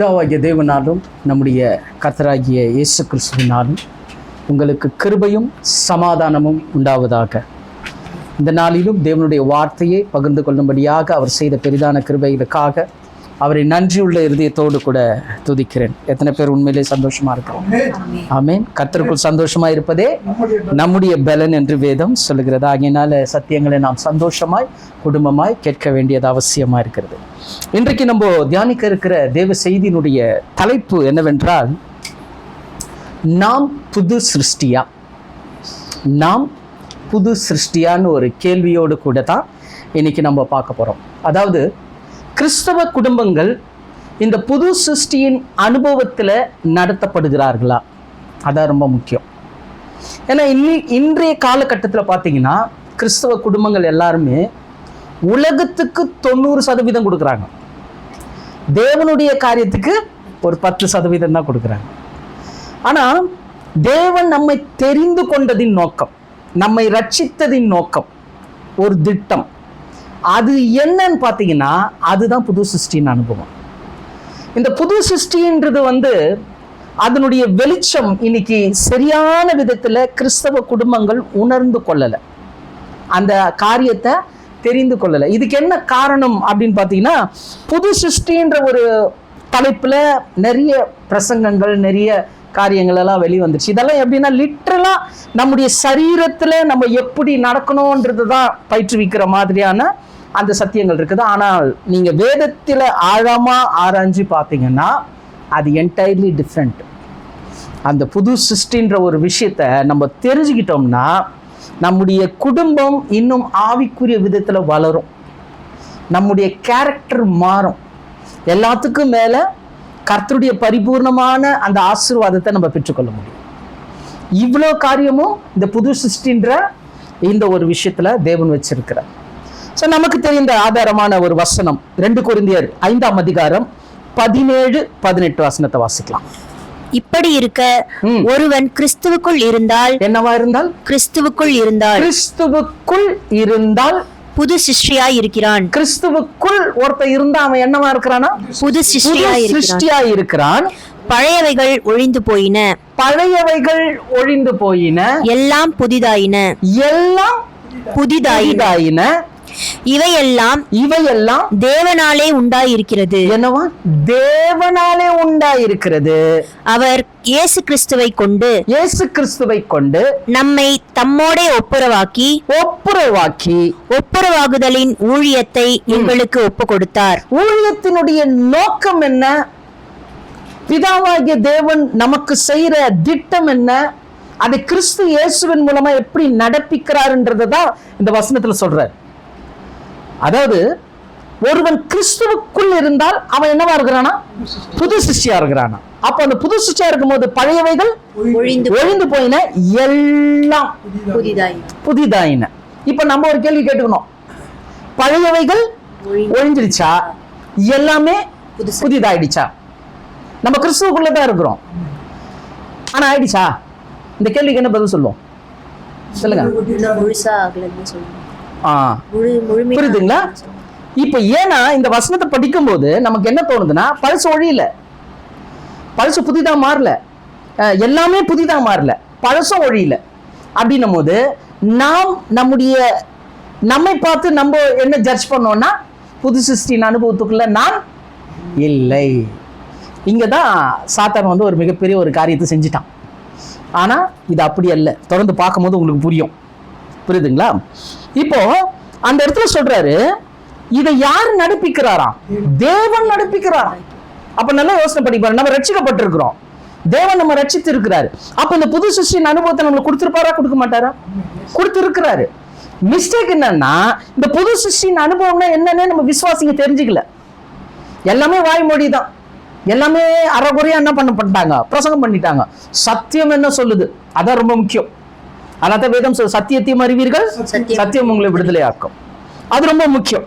பிதாவாகிய தேவனாலும் நம்முடைய கர்த்தராகிய இயேசு கிறிஸ்துவினாலும் உங்களுக்கு கிருபையும் சமாதானமும் உண்டாவதாக. இந்த நாளிலும் தேவனுடைய வார்த்தையை பகிர்ந்து கொள்ளும்படியாக அவர் செய்த பெரிதான கிருபைகளுக்காக அவரை நன்றியுள்ள இருதயத்தோடு கூட துதிக்கிறேன். எத்தனை பேர் உண்மையிலே சந்தோஷமா இருக்கிறோம்? ஆமேன். கர்த்தருக்குள் சந்தோஷமா இருப்பதே நம்முடைய பலன் என்று வேதம் சொல்லுகிறது. ஆகையினால சத்தியங்களை நாம் சந்தோஷமாய் குடும்பமாய் கேட்க வேண்டியது அவசியமா இருக்கிறது. இன்றைக்கு நம்ம தியானிக்க இருக்கிற தேவ செய்தியினுடைய தலைப்பு என்னவென்றால், நாம் புது சிருஷ்டியா. நாம் புது சிருஷ்டியான்னு ஒரு கேள்வியோடு கூட தான் இன்னைக்கு நம்ம பார்க்க போறோம். அதாவது கிறிஸ்தவ குடும்பங்கள் இந்த புது சிருஷ்டியின் அனுபவத்தில் நடத்தப்படுகிறார்களா? அதான் ரொம்ப முக்கியம். ஏன்னா இன்றைய காலகட்டத்தில் பார்த்தீங்கன்னா கிறிஸ்தவ குடும்பங்கள் எல்லாருமே உலகத்துக்கு 90% கொடுக்குறாங்க, தேவனுடைய காரியத்துக்கு ஒரு 10% தான் கொடுக்குறாங்க. ஆனால் தேவன் நம்மை தெரிந்து கொண்டதின் நோக்கம், நம்மை ரட்சித்ததின் நோக்கம், ஒரு திட்டம், அது என்னன்னு பார்த்தீங்கன்னா அதுதான் புது சிருஷ்டியின் அனுபவம். இந்த புது சிருஷ்டின்றது அதனுடைய வெளிச்சம் இன்னைக்கு சரியான விதத்தில் கிறிஸ்தவ குடும்பங்கள் உணர்ந்து கொள்ளலை, அந்த காரியத்தை தெரிந்து கொள்ளலை. இதுக்கு என்ன காரணம் அப்படின்னு பார்த்தீங்கன்னா, புது சிருஷ்டின்ற ஒரு தலைப்பில் நிறைய பிரசங்கங்கள், நிறைய காரியங்கள் எல்லாம் வெளிவந்துச்சு. இதெல்லாம் எப்படின்னா லிட்ரலாக நம்முடைய சரீரத்தில் நம்ம எப்படி நடக்கணுன்றது தான் பயிற்றுவிக்கிற மாதிரியான அந்த சத்தியங்கள் இருக்குது. ஆனால் நீங்கள் வேதத்தில் ஆழமாக ஆராய்ஞ்சு பார்த்தீங்கன்னா அது என்டையர்லி டிஃப்ரெண்ட். அந்த புது சிருஷ்டின்ற ஒரு விஷயத்தை நம்ம தெரிஞ்சுக்கிட்டோம்னா நம்முடைய குடும்பம் இன்னும் ஆவிக்குரிய விதத்தில் வளரும், நம்முடைய கேரக்டர் மாறும், எல்லாத்துக்கும் மேலே கர்த்தருடைய பரிபூர்ணமான அந்த ஆசீர்வாதத்தை நம்ம பெற்றுக்கொள்ள முடியும். இவ்வளோ காரியமும் இந்த புது சிருஷ்டின்ற இந்த ஒரு விஷயத்தில் தேவன் வச்சிருக்கிறார். ஸோ நமக்கு தெரிந்த ஆதாரமான ஒரு வசனம் 2 கொரிந்தியர் 5ஆம் அதிகாரம் 17-18 வசனத்தை வாசிக்கலாம். இப்படி இருக்க ஒருவன் கிறிஸ்துவுக்குள் இருந்தால், என்னவா இருந்தால்? கிறிஸ்துவுக்குள் இருந்தால், கிறிஸ்துவுக்குள் இருந்தால் புது சிருஷ்டியாய் இருக்கிறான். கிறிஸ்துவுக்குள் ஒருத்தன் இருந்தா அவன் என்னவா இருக்கிறானா? புது சிருஷ்டியாய் இருக்கிறான். பழையவைகள் ஒழிந்து போயின, பழையவைகள் ஒழிந்து போயின, எல்லாம் புதிதாயின, எல்லாம் புதிதாயின. இவையெல்லாம் தேவனாலே உண்டாயிருக்கிறது. என்னவா? தேவனாலே உண்டாயிருக்கிறது. அவர் இயேசு கிறிஸ்துவை கொண்டு நம்மை தம்மோடே ஒப்புரவாகுதலின் ஊழியத்தை எங்களுக்கு ஒப்பு கொடுத்தார். ஊழியத்தினுடைய நோக்கம் என்ன? பிதாவாகிய தேவன் நமக்கு செய்யற திட்டம் என்ன? அதை கிறிஸ்து இயேசுவின் மூலமா எப்படி நடப்பிக்கிறாருன்றதான் இந்த வசனத்துல சொல்றார். அதாவது ஒருவன் கிறிஸ்துவுக்குள் இருந்தால் அவன் என்னவா இருக்கிறானா? புது சிருஷ்டியா இருக்கிறானா. அப்ப அந்த புது சிருஷ்டியா இருக்கும்போது பழையவைகள் ஒழிந்து போயின, எல்லாம் புதிதாயின. இப்ப நம்ம ஒரு கேள்வி கேட்டுக்கணும், பழையவைகள் ஒழிஞ்சிருச்சா, எல்லாமே புதிதாயிடுச்சா? நம்ம கிறிஸ்துவுக்குள்ளதான் இருக்கிறோம், ஆனா ஆயிடுச்சா? இந்த கேள்விக்கு என்ன பதில் சொல்லுவோம்? சொல்லுங்க. புரியுதுங்களா? இப்ப ஏன்னா இந்த வசனத்தை படிக்கும் போது நமக்கு என்ன தோணுதுன்னா, பழசு ஒழியல, பழசு புதிதா மாறல, எல்லாமே புதிதா மாறல, பழசும் ஒழியல. அப்படின்னும் போது நாம் நம்மை பார்த்து நம்ம என்ன ஜட்ஜ் பண்ணோம்னா, புது சிருஷ்டியின் அனுபவத்துக்குள்ள நான் இல்லை. இங்கதான் சாத்தான் ஒரு மிகப்பெரிய ஒரு காரியத்தை செஞ்சுட்டான். ஆனா இது அப்படி அல்ல. தொடர்ந்து பார்க்கும்போது உங்களுக்கு புரியுதுங்களா? இப்போ அந்த இடத்துல சொல்றாரு, இதை யார் நடப்பிக்கிறாராம்? தேவன் நடப்பிக்கிறாராம். அப்ப நல்லா யோசனை பண்ணி பாருங்க. நம்ம ரட்சிக்கப்பட்டிருக்கிறோம், தேவன் நம்ம ரட்சித்து இருக்கிறாரு. அப்ப இந்த புது சிருஷ்டியின் அனுபவத்தை நம்மளுக்கு கொடுத்திருப்பாரா, கொடுக்க மாட்டாரா? கொடுத்திருக்கிறாரு. மிஸ்டேக் என்னன்னா, இந்த புது சிருஷ்டியின் அனுபவம்னா என்னன்னு நம்ம விசுவாசிங்க தெரிஞ்சுக்கல. எல்லாமே வாய்மொழி தான், எல்லாமே அறகுறையா என்ன பண்ணிட்டாங்க, பிரசங்கம் பண்ணிட்டாங்க. சத்தியம் என்ன சொல்லுது அதான் ரொம்ப முக்கியம். அதான் வேதம் சொல்ல, சத்தியத்தையும் அறிவீர்கள், சத்தியம் உங்களை விடுதலை ஆக்கும். அது ரொம்ப முக்கியம்.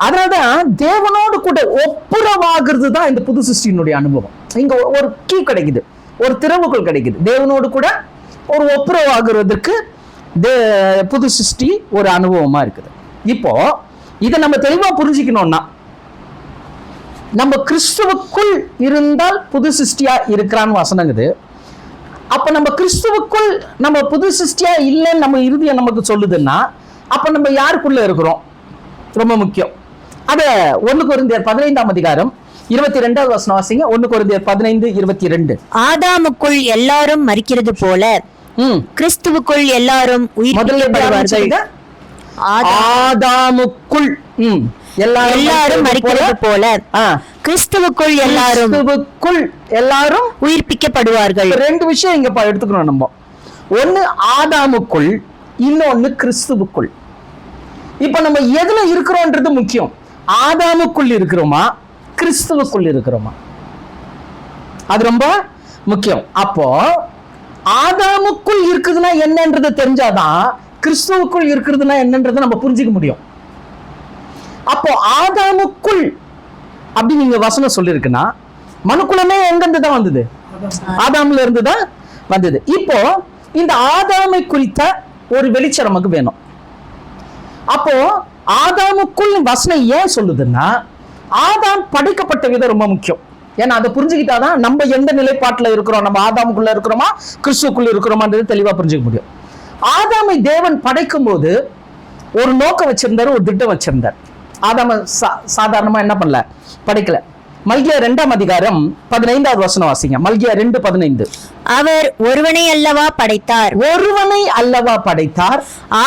அதனாலதான் தேவனோடு கூட ஒப்புரவாகிறது தான் இந்த புது சிருஷ்டியினுடைய அனுபவம். இங்க ஒரு கீ கிடைக்குது, ஒரு திறவுக்குள் கிடைக்குது. தேவனோடு கூட ஒரு ஒப்புரவாகிறதுக்கு புது சிருஷ்டி ஒரு அனுபவமா இருக்குது. இப்போ இதை நம்ம தெளிவா புரிஞ்சுக்கணும்னா, நம்ம கிறிஸ்துவுக்குள் இருந்தால் புது சிருஷ்டியா இருக்கிறான்னு வசனங்குது. அப்ப நம்ம கிறிஸ்துவுக்குள் நம்ம புது சிருஷ்டியா இல்லைன்னு நம்ம இறுதியம் நமக்கு சொல்லுதுன்னா அப்ப நம்ம யாருக்குள்ள இருக்கிறோம்? ரொம்ப முக்கியம். அத 1 கொரிந்தியர் 15ஆம் அதிகாரம் 22வது வசனம் வாசிங்க. 1 கொரிந்தியர் 15:22. ஆதாமுக்குள் எல்லாரும் மரிக்கிறது போல கிறிஸ்துவுக்குள் எல்லாரும் உயிர்ப்பிக்கப்படுவார்கள். ஆதாமுக்குள் எல்லாரும் மரிக்கிறது போல கிறிஸ்துவுக்குள் எல்லாரும் உயிர்ப்பிக்கப்படுவார்கள். ரெண்டு விஷயம் இங்க எடுத்துக்கணும் நம்ம. ஒன்னு ஆதாமுக்குள், இன்னொன்னு கிறிஸ்துவுக்குள். இப்ப நம்ம எதுல இருக்கிறோம்ன்றது முக்கியம். ஆதாமுக்குள் இருக்கிறோமா, கிறிஸ்துவுக்குள் இருக்கிறோமா? அது ரொம்ப முக்கியம். அப்போ ஆதாமுக்குள் இருக்குதுன்னா என்னன்றது தெரிஞ்சாதான் கிறிஸ்துவுக்குள் இருக்கிறதுனா என்னன்றதை நம்ம புரிஞ்சுக்க முடியும். அப்போ ஆதாமுக்குள் அப்படி நீங்க வசனம் சொல்லிருக்குன்னா மனுக்குலமே எங்கிருந்து தான் வந்தது? ஆதாம்ல இருந்து தான் வந்தது. இப்போ இந்த ஆதாமை குறித்த ஒரு வெளிச்சம் நமக்கு வேணும். அப்போ ஆதாமுக்குள் வசனம் ஏன் சொல்லுதுன்னா ஆதாம் படைக்கப்பட்ட விதம் ரொம்ப முக்கியம். ஏன்னா அதை புரிஞ்சுக்கிட்டாதான் நம்ம எந்த நிலைப்பாட்டுல இருக்கிறோம், நம்ம ஆதாமுக்குள்ள இருக்கிறோமா கிறிஸ்துவுக்குள்ள இருக்கிறோமான்றது தெளிவா புரிஞ்சுக்க முடியும். ஆதாமை தேவன் படைக்கும் போது ஒரு நோக்கம் வச்சிருந்தாரு, ஒரு திட்டம் வச்சிருந்தார். ஆதாம சாதாரணமா என்ன பண்ணல, படைக்கல. மல்கியா 2ஆம் அதிகாரம் 15வது வசனம் வாசிங்க. மல்கியா 2:15. அவர் ஒருவனை அல்லவா படைத்தார், ஒருவனை அல்லவா படைத்தார்,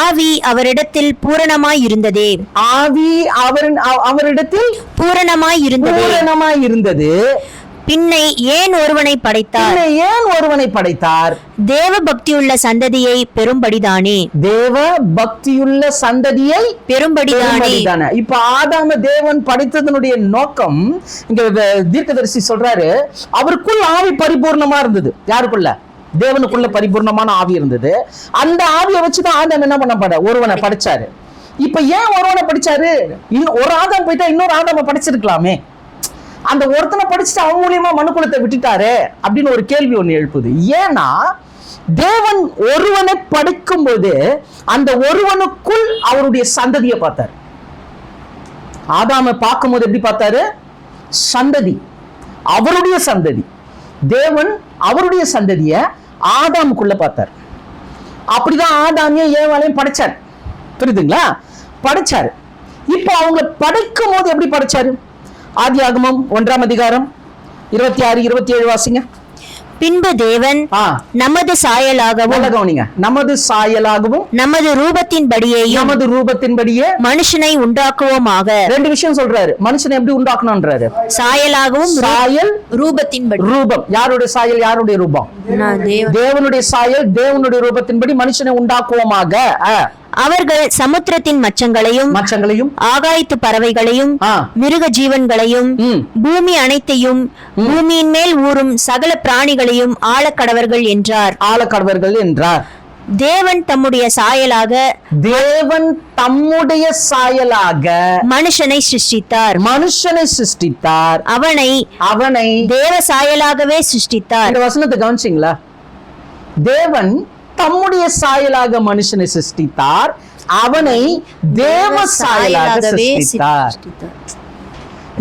ஆவி அவரிடத்தில் பூரணமாய் இருந்ததே, ஆவி அவரிடத்தில் பூரணமாய் இருந்தது. பின்னை ஏன் ஒருவனை படைத்தார்? தேவ பக்தியுள்ள சந்ததியை பெரும்படிதானே. தேவ பக்தியுள்ள சந்ததியை பெரும்படிதானே. இப்ப ஆதாம தேவன் படைத்ததனுடைய நோக்கம் இங்க தீர்க்கதரிசி சொல்றாரு, அவருக்குள் ஆவி பரிபூர்ணமா இருந்தது. யாருக்குள்ள? தேவனுக்குள்ள பரிபூர்ணமான ஆவி இருந்தது. அந்த ஆவியை வச்சுதான் ஆதாம் என்ன பண்ண ஒருவனை படைச்சாரு. இப்ப ஏன் ஒருவனை படிச்சாரு? ஒரு ஆதாம் போயிட்டா இன்னொரு ஆதாம படிச்சிருக்கலாமே. அந்த ஒருத்தனை படிச்சுட்டு அவன் மூலியமா மனுக்குலத்தை விட்டுட்டாரு அப்படின்னு ஒரு கேள்வி ஒண்ணு எழுப்புது. ஏன்னா தேவன் ஒருவனை படைக்கும் போது அந்த ஒருவனுக்குள் அவருடைய சந்ததியை பார்த்தார். ஆதாமை பார்க்கும் போது எப்படி பார்த்தாரு? சந்ததி, அவருடைய சந்ததி. தேவன் அவருடைய சந்ததிய ஆதாமுக்குள்ள பார்த்தார். அப்படிதான் ஆதாமியும் ஏவாளையும் படைச்சார். புரியுதுங்களா? படைச்சாரு. இப்போ அவங்க படைக்கும் போது எப்படி படைச்சாரு? ஆதியாகமம் 1ஆம் அதிகாரம் 26-27 வாசிங்க. பின்பு தேவன் நமது சாயலாகவும், நமது சாயலாகவும் நமது ரூபத்தின்படியே மனுஷனை உண்டாக்குவோமாக. ரெண்டு விஷயம் சொல்றாரு. மனுஷனை எப்படி உண்டாக்கணும்ன்றாரு? சாயலாகவும், சாயல் ரூபத்தின்படி. ரூபம் யாருடைய சாயல், யாருடைய ரூபம்? தேவனுடைய சாயல், தேவனுடைய ரூபத்தின்படி மனுஷனை உண்டாக்குவோமாக. அவர்கள் சமுத்திரத்தின் மச்சங்களையும் ஆகாயத்து பறவைகளையும் மிருக ஜீவன்களையும் பூமி அனைத்தையும் பூமியின் மேல் ஊறும் சகல பிராணிகளையும் ஆளக்கடவர்கள் என்றார். தேவன் தம்முடைய சாயலாக மனுஷனை சிருஷ்டித்தார். அவனை தேவ சாயலாகவே சிருஷ்டித்தார். இந்த வசனத்தை கவனிச்சீங்களா? தேவன் தம்முடைய சாயலாக மனுஷனை சிருஷ்டித்தார், அவனை தேவ சாயலாக சிருஷ்டித்தார்.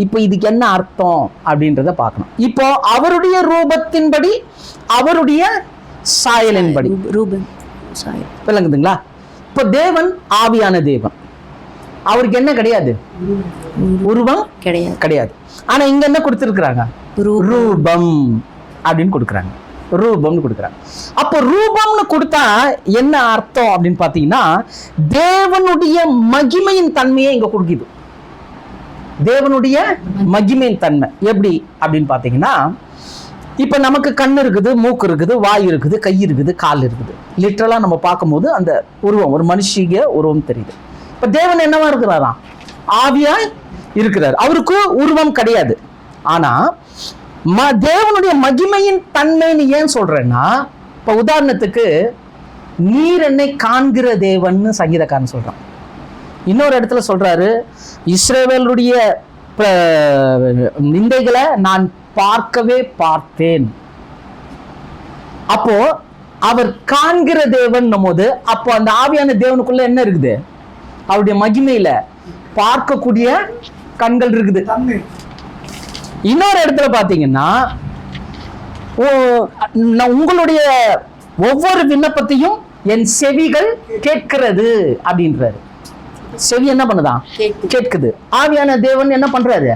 இப்போ இதுக்கு என்ன அர்த்தம் அப்படின்றத பார்க்கணும். இப்போ அவருடைய ரூபத்தின்படி, அவருடைய சாயலின்படி, விளங்குதுங்களா? இப்போ தேவன் ஆவியான தேவன், அவருக்கு என்ன கிடையாது? உருவம் கிடையாது. ஆனா இங்க என்ன கொடுத்திருக்கிறாங்க? ரூபம் அப்படின்னு கொடுக்குறாங்க. ரூபம்னு கொடுக்குறாங்க. அப்போ ரூபம்னு கொடுத்தா என்ன அர்த்தம் அப்படின்னு பார்த்தீங்கன்னா தேவனுடைய மகிமையின் தன்மையை இங்க கொடுக்குது. தேவனுடைய மகிமையின் தன்மை எப்படி அப்படின்னு பார்த்தீங்கன்னா, இப்போ நமக்கு கண் இருக்குது, மூக்கு இருக்குது, வாய் இருக்குது, கை இருக்குது, கால் இருக்குது. லிட்டரலா நம்ம பார்க்கும்போது அந்த உருவம், ஒரு மனுஷிக உருவம் தெரியுது. இப்போ தேவன் என்னவா இருக்கிறாராம்? ஆவியாய் இருக்கிறார். அவருக்கு உருவம் கிடையாது. ஆனா தேவனுடைய மகிமையின் தன்மைன்னு ஏன் சொல்றேன்னா, இப்ப உதாரணத்துக்கு நீர் என்னை காண்கிற தேவன்னு சங்கீதக்காரன் சொல்றான். இன்னொரு இடத்துல சொல்றாரு, இஸ்ரவேலுடைய நிந்தைகளை நான் பார்க்கவே பார்த்தேன். அப்போ அவர் காண்கிற தேவன் போது அப்போ அந்த ஆவியான தேவனுக்குள்ள என்ன இருக்குது? அவருடைய மகிமையில பார்க்கக்கூடிய கண்கள் இருக்குது. இன்னொரு இடத்துல பாத்தீங்கன்னா உங்களுடைய ஒவ்வொரு விண்ணப்பத்தையும் என் செவிகள் கேட்கிறது அப்படின்றாரு. செவி என்ன பண்ணுதான்? கேட்குது. ஆவியான தேவன் என்ன பண்றாரு?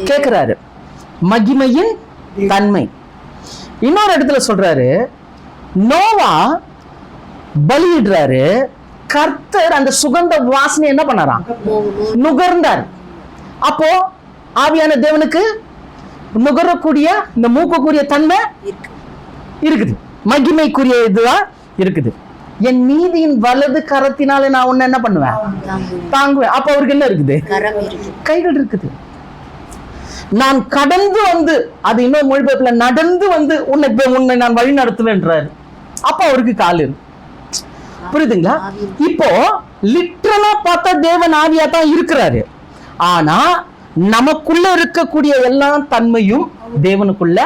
கேட்கிறாரு. மகிமையின் தன்மை. இன்னொரு இடத்துல சொல்றாரு, நோவா பலியிடுறாரு, கர்த்தர் அந்த சுகந்த வாசனை என்ன பண்ணாராம்? நுகர்ந்தார். அப்போ ஆவியான தேவனுக்கு நுகரக்கூடிய இந்த மூக்கக்கூடிய தன்மை இருக்குது, மகிமைக்குரிய இதுவா இருக்குது. என் நீதியின் வலது கரத்தினால நான் உன்னை என்ன பண்ணுவேன்? தாங்குவேன். அப்ப அவருக்கு என்ன இருக்குது? கைகள் இருக்குது. நான் கடந்து வந்து, அது இன்னொரு மொழிபெயர்ப்புல நடந்து வந்து உன்னை நான் வழி நடத்துவேன்றாரு. அப்ப அவருக்கு கால் இருக்கு. புரியுதுங்களா? இப்போ லிட்டரலா பார்த்தா தேவன் ஆவியா தான் இருக்கிறாரு. ஆனா நமக்குள்ள இருக்கக்கூடிய எல்லா தன்மையும் தேவனுக்குள்ள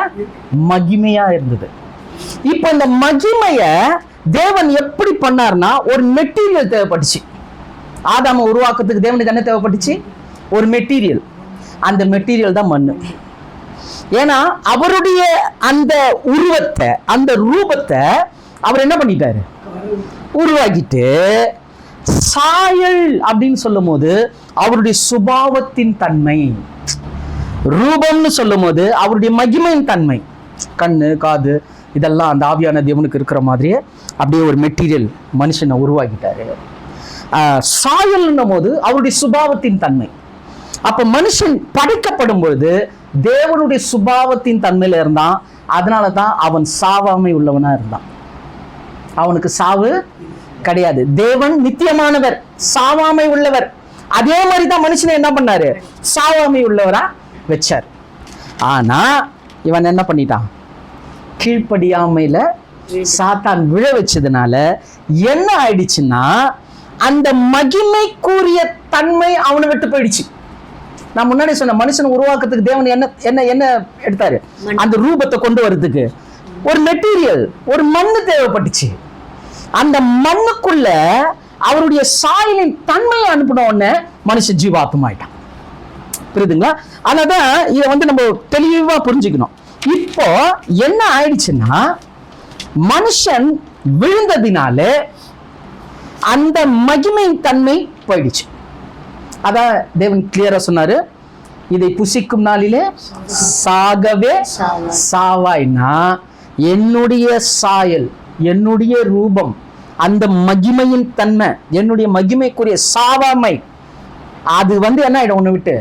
மகிமையா இருந்தது. இப்ப இந்த மகிமைய தேவன் எப்படி பண்ணார்னா, ஒரு மெட்டீரியல் தேவைப்பட்டுச்சு. ஆதாம உருவாக்குறதுக்கு தேவனுக்கு என்ன தேவைப்பட்டுச்சு? ஒரு மெட்டீரியல். அந்த மெட்டீரியல் தான் மண்ணு. ஏன்னா அவருடைய அந்த உருவத்தை, அந்த ரூபத்தை அவர் என்ன பண்ணிட்டாரு? உருவாக்கிட்டு சாயல் அப்படின்னு சொல்லும் போது அவருடைய சுபாவத்தின் தன்மை, ரூபம்னு சொல்லும் போது அவருடைய மகிமையின் தன்மை, கண்ணு காது இதெல்லாம் அந்த ஆவியான தேவனுக்கு இருக்கிற மாதிரியே அப்படியே ஒரு மெட்டீரியல் மனுஷனை உருவாக்கிட்டாரு. சாயல்னும் போது அவருடைய சுபாவத்தின் தன்மை. அப்ப மனுஷன் படைக்கப்படும் பொழுது தேவனுடைய சுபாவத்தின் தன்மையில இருந்தான். அதனாலதான் அவன் சாவாமை உள்ளவனா இருந்தான். அவனுக்கு சாவு கிடையாது. தேவன் நித்தியமானவர், சாவாமை உள்ளவர். அதே மாதிரிதான் மனுஷனை என்ன பண்ணாரு? சாவாமை உள்ளவரா வச்சார். ஆனா இவன் என்ன பண்ணிட்டான்? கீழ்ப்படியாமையில சாத்தான் விழ வச்சதுனால என்ன ஆயிடுச்சுன்னா, அந்த மகிமைக்குரிய தன்மை அவனை விட்டு போயிடுச்சு. நான் முன்னாடி சொன்ன மனுஷனை உருவாக்குறதுக்கு தேவன் என்ன என்ன என்ன எடுத்தாரு? அந்த ரூபத்தை கொண்டு வர்றதுக்கு ஒரு மெட்டீரியல், ஒரு மண்ணு தேவைப்பட்டுச்சு. அந்த மண்ணுக்குள்ள அவருடைய சாயலின் தன்மையை அனுப்பின உடனே மனுஷன் ஜீவாத்மாயிட்டான். புரியுதுங்களா? அதனாலதான் இதை நம்ம தெளிவா புரிஞ்சுக்கணும். இப்போ என்ன ஆயிடுச்சுன்னா, மனுஷன் விழுந்ததினால அந்த மகிமையின் தன்மை போயிடுச்சு. அதான் தேவன் கிளியரா சொன்னாரு, இதை புசிக்கும் நாளிலே சாகவே சாவாய்னா என்னுடைய சாயல், என்னுடைய ரூபம், அந்த மகிமையின் தன்மை, என்னுடைய மகிமைக்குரிய சாவாமை, அது என்ன ஆயிடும்? உன்னை விட்டு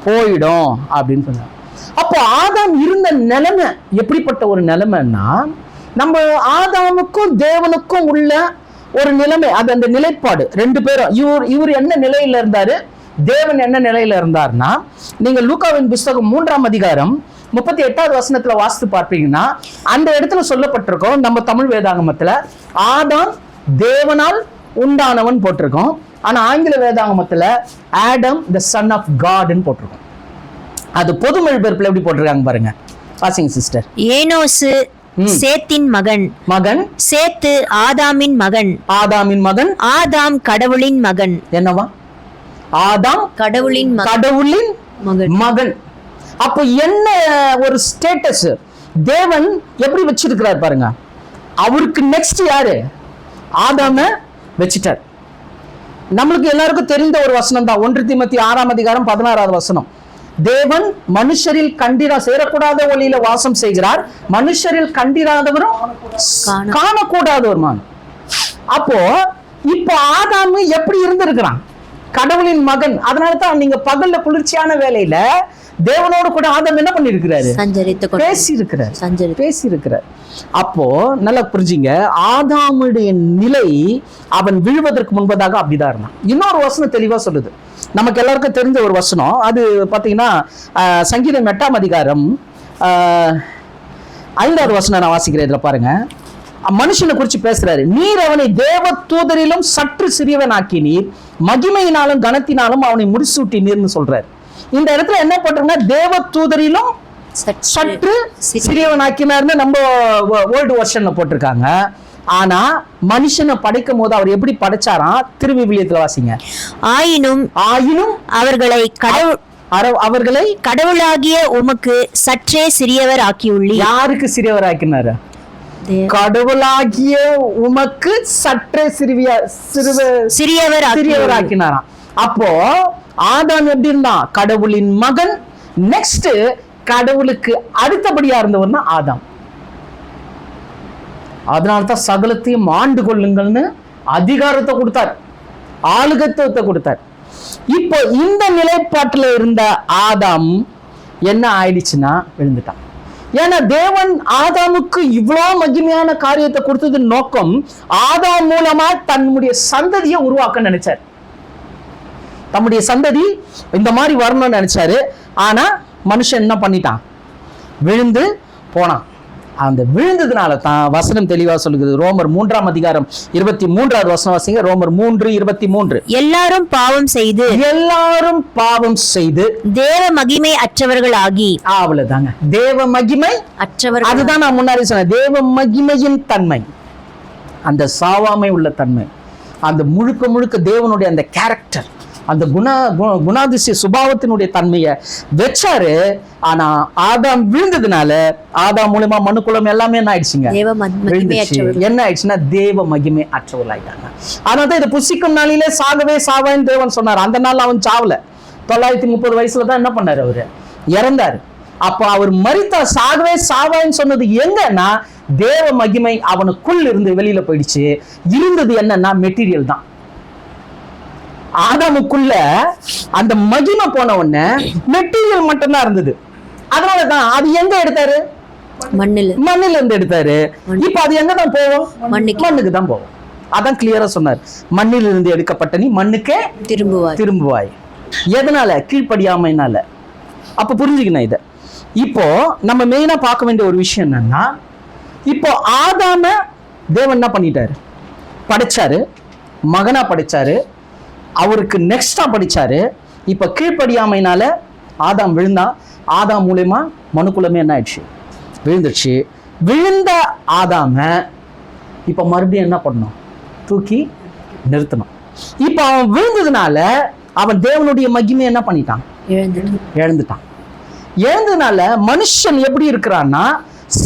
போயிடும் அப்படின்னு சொன்னார். அப்போ ஆதாம் இருந்த நிலைமை எப்படிப்பட்ட ஒரு நிலைமைன்னா, நம்ம ஆதாமுக்கும் தேவனுக்கும் உள்ள ஒரு நிலைமை, அது அந்த நிலைப்பாடு. ரெண்டு பேரும் இவர் என்ன நிலையில இருந்தாரு, தேவன் என்ன நிலையில இருந்தார்னா, நீங்க லூக்காவின் புஸ்தகம் 3ஆம் அதிகாரம் 38வது வசனத்துல வாசித்து பார்ப்பீங்கன்னா, அந்த இடத்துல சொல்லப்பட்டிருக்கோம். நம்ம தமிழ் வேதாகமத்துல ஆதாம் தேவனால் உண்டானவன் போட்டிருக்கோம். ஆனா ஆங்கில வேதாகமத்துல ஆடம் த சன் ஆஃப் காட்னு போட்டிருக்கோம். அது பொது மொழிபெயர்ப்புல எப்படி போட்டிருக்காங்க பாருங்க, வாசிங்க சிஸ்டர். ஏனோசு சேத்தின் மகன், சேத்து ஆதாமின் மகன், ஆதாமின் மகன், ஆதாம் கடவுளின் மகன். என்னவா? ஆதாம் கடவுளின் மகன். அப்போ என்ன ஒரு ஸ்டேட்டஸ் தேவன் எப்படி வச்சிருக்கிறார் பாருங்க. அவருக்கு நெக்ஸ்ட் யாரு? ஆதாம வச்சிட்டார். நம்மளுக்கு எல்லாருக்கும் தெரிந்த ஒரு வசனம் தான், 1 தீமோத்தேயு 6ஆம் அதிகாரம் 16வது வசனம். தேவன் மனுஷரில் சேரக்கூடாத ஒளியில வாசம் செய்கிறார், மனுஷரில் கண்டிராதவரும் காணக்கூடாதவருமான. அப்போ இப்போ ஆதாமு எப்படி இருந்திருக்கிறான்? கடவுளின் மகன். அதனாலதான் நீங்க பகல்ல குளிர்ச்சியான வேலையில தேவனோடு கூட ஆதாம் என்ன பண்ணிருக்கிறாரு? பேசி இருக்கிறார். அப்போ நல்லா புரிஞ்சுங்க, ஆதாமுடைய நிலை அவன் விழுவதற்கு முன்பதாக அப்படிதான் இருந்தான். இன்னொரு வசனம் தெளிவா சொல்லுது, நமக்கு எல்லாருக்கும் தெரிஞ்ச ஒரு வசனம். அது பாத்தீங்கன்னா சங்கீதம் 8ஆம் அதிகாரம் 5வது வசனம் நான் வாசிக்கிறேன். இதுல பாருங்க, மனுஷனை குறிச்சு பேசுறாரு. நீர் அவனை தேவ தூதரிலும் சற்று சிறியவன் ஆக்கினீர், மகிமையினாலும் கனத்தினாலும் அவனை முடிசூட்டி நீர்னு சொல்றாரு. இந்த இடத்துல என்ன போட்டிருக்கா? தேவ தூதரிலும் சற்று சிறியவன் ஆக்கினார்னு நம்ம ஓல்டு வெர்ஷன்ல போட்டிருக்காங்க. ஆனா மனுஷனை படைக்கும் போது அவர் எப்படி படைச்சாராம்? திருவிவிலியத்துல வாசிங்க. ஆயினும் அவர்களை அவர்களை கடவுளாகிய உமக்கு சற்றே சிறியவர் ஆக்கியுள்ளீர். யாருக்கு சிறியவர் ஆக்கினாரு? கடவுளாகிய உமக்கு சற்றே சிறியவர் ஆக்கினாராம். அப்போ ஆதாம் எப்படி இருந்தான்? கடவுளின் மகன். நெக்ஸ்ட் கடவுளுக்கு அடுத்தபடியா இருந்தவன் தான் ஆதாம். அதனால்தான் சகலத்தையும் ஆண்டு கொள்ளுங்கள்னு அதிகாரத்தை கொடுத்தார், ஆளுகத்துவத்தை கொடுத்தார். இப்போ இந்த நிலைப்பாட்டில் இருந்த ஆதாம் என்ன ஆயிடுச்சுன்னா விழுந்துட்டான். ஏன்னா தேவன் ஆதாமுக்கு இவ்வளோ மகிமையான காரியத்தை கொடுத்தது நோக்கம் ஆதாம் மூலமா தன்னுடைய சந்ததியை உருவாக்க நினைச்சார். தம்முடைய சந்ததி இந்த மாதிரி வரணும்னு நினைச்சாரு. ஆனா மனுஷன் என்ன பண்ணிட்டான்? விழுந்து போனான். அந்த விழுந்ததுனால தான் வசனம் தெளிவா சொல்லுகிறது. ரோமர் 3ஆம் அதிகாரம் 23வது வசனம் வாசிங்க. ரோமர் 3:23. எல்லாரும் பாவம் செய்து தேவ மகிமை அற்றவர்களாகி. அவ்வளவுதாங்க, தேவ மகிமை அற்றவர்கள். அதுதான் நான் முன்னாடி சொன்னேன். தேவ மகிமையின் தன்மை, அந்த சாவாமை உள்ள தன்மை, அந்த முழுக்க முழுக்க தேவனுடைய அந்த கேரக்டர், அந்த குணாதிசய சுபாவத்தினுடைய தன்மையை வச்சாரு. ஆனா ஆதாம் விழுந்ததுனால ஆதாம் மூலமா மனுக்குலம் எல்லாமே என்ன ஆயிடுச்சுங்க? என்ன ஆயிடுச்சுன்னா தேவ மகிமை அற்றவர்கள் ஆயிட்டாங்க. அதனால இதை புசிக்கும் நாளிலே சாகவே சாவான்னு தேவன் சொன்னார். அந்த நாள் அவன் சாவல. 930 வயசுல தான் என்ன பண்ணாரு? அவரு இறந்தாரு. அப்ப அவர் மரித்தார். சாகவே சாவான்னு சொன்னது எங்கன்னா தேவ மகிமை அவனுக்குள் இருந்து வெளியில போயிடுச்சு. இருந்தது என்னன்னா மெட்டீரியல் தான். ஆதாமுக்குள்ள அந்த மகிமை போன உடனே மெட்டீரியல் மட்டும்தான் இருந்தது. அதனாலதான் அது எங்க எடுத்தாரு? மண்ணில இருந்து எடுத்தாரு. இப்ப அது எங்க தான் போவோம்? மண்ணுக்கு தான் போவோம். அதான் கிளியரா சொன்னார். மண்ணில் இருந்து எடுக்கப்பட்ட நீ மண்ணுக்கே திரும்புவாய். எதனால? கீழ்ப்படியாமைனால. அப்ப புரிஞ்சுக்கணும் இத. இப்போ நம்ம மெயினா பார்க்க வேண்டிய ஒரு விஷயம் என்னன்னா, இப்போ ஆதாம தேவன் என்ன பண்ணிட்டாரு? படைச்சாரு, மகனா படைச்சாரு, அவருக்கு நெக்ஸ்டா படிச்சாரு. இப்ப கீழ்ப்படியாமைனால ஆதாம் விழுந்தான். ஆதாம் மூலமா மனுக்குலமே என்ன ஆயிடுச்சு? விழுந்துச்சு. விழுந்த ஆதாம இப்ப மறுபடியும் என்ன பண்ணணும்? தூக்கி நிறுத்தணும். இப்ப அவன் விழுந்ததுனால அவன் தேவனுடைய மகிமை என்ன பண்ணிட்டான்? இழந்துட்டான். இழந்ததுனால மனுஷன் எப்படி இருக்கிறான்னா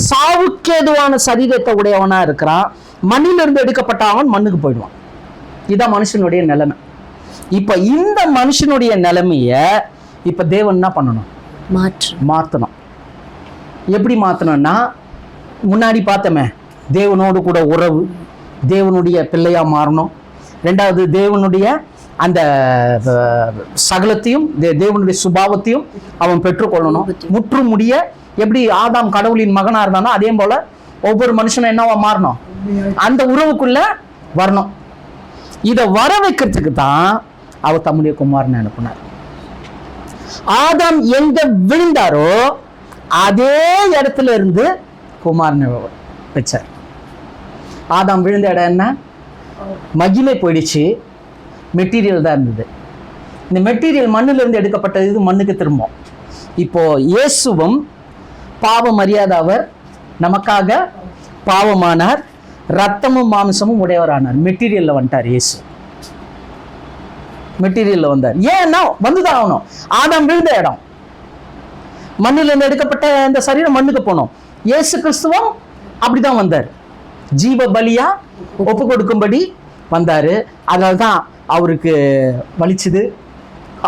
சாவுக்கேதுவான சரீரத்தை உடையவனா இருக்கிறான். மண்ணிலிருந்து எடுக்கப்பட்ட அவன் மண்ணுக்கு போயிடுவான். இதான் மனுஷனுடைய நிலைமை. இப்ப இந்த மனுஷனுடைய நிலைமைய இப்ப தேவன் என்ன பண்ணணும்? மாற்றணும். எப்படி மாத்தணும்னா, முன்னாடி பார்த்தோமே, தேவனோடு கூட உறவு, தேவனுடைய பிள்ளையா மாறணும். ரெண்டாவது தேவனுடைய அந்த சகலத்தையும் தேவனுடைய சுபாவத்தையும் அவன் பெற்றுக்கொள்ளணும். முற்று முடிய எப்படி ஆதாம் கடவுளின் மகனா இருந்தானோ அதே போல ஒவ்வொரு மனுஷனும் என்னவா மாறணும்? அந்த உறவுக்குள்ள வரணும். இதை வர வைக்கிறதுக்கு தான் அவர் தம்முடைய குமாரனை அனுப்பினார். ஆதாம் எங்க விழுந்தாரோ அதே இடத்துல இருந்து குமாரனை வச்சார். ஆதாம் விழுந்த இடம் என்ன? மகிமை போயிடுச்சு, மெட்டீரியல் தான் இருந்தது. இந்த மெட்டீரியல் மண்ணிலிருந்து இருந்து எடுக்கப்பட்டது, இது மண்ணுக்கு திரும்பும். இப்போ இயேசுவும் பாவம் அறியாத அவர் நமக்காக பாவமானார், ரத்தமும் மாம்சமும் உடையவரானார். மெட்டீரியல்ல வந்துட்டார் இயேசு. மெட்டீரியல்ல வந்தார். ஏன்னா வந்துதான் ஆகணும். ஆதாம் விழுந்த இடம் மண்ணிலிருந்து எடுக்கப்பட்ட இந்த சரீரம் மண்ணுக்கு போனோம். இயேசு கிறிஸ்துவும் அப்படிதான் வந்தார். ஜீவ பலியா ஒப்பு கொடுக்கும்படி வந்தாரு. அதனால்தான் அவருக்கு வலிச்சுது,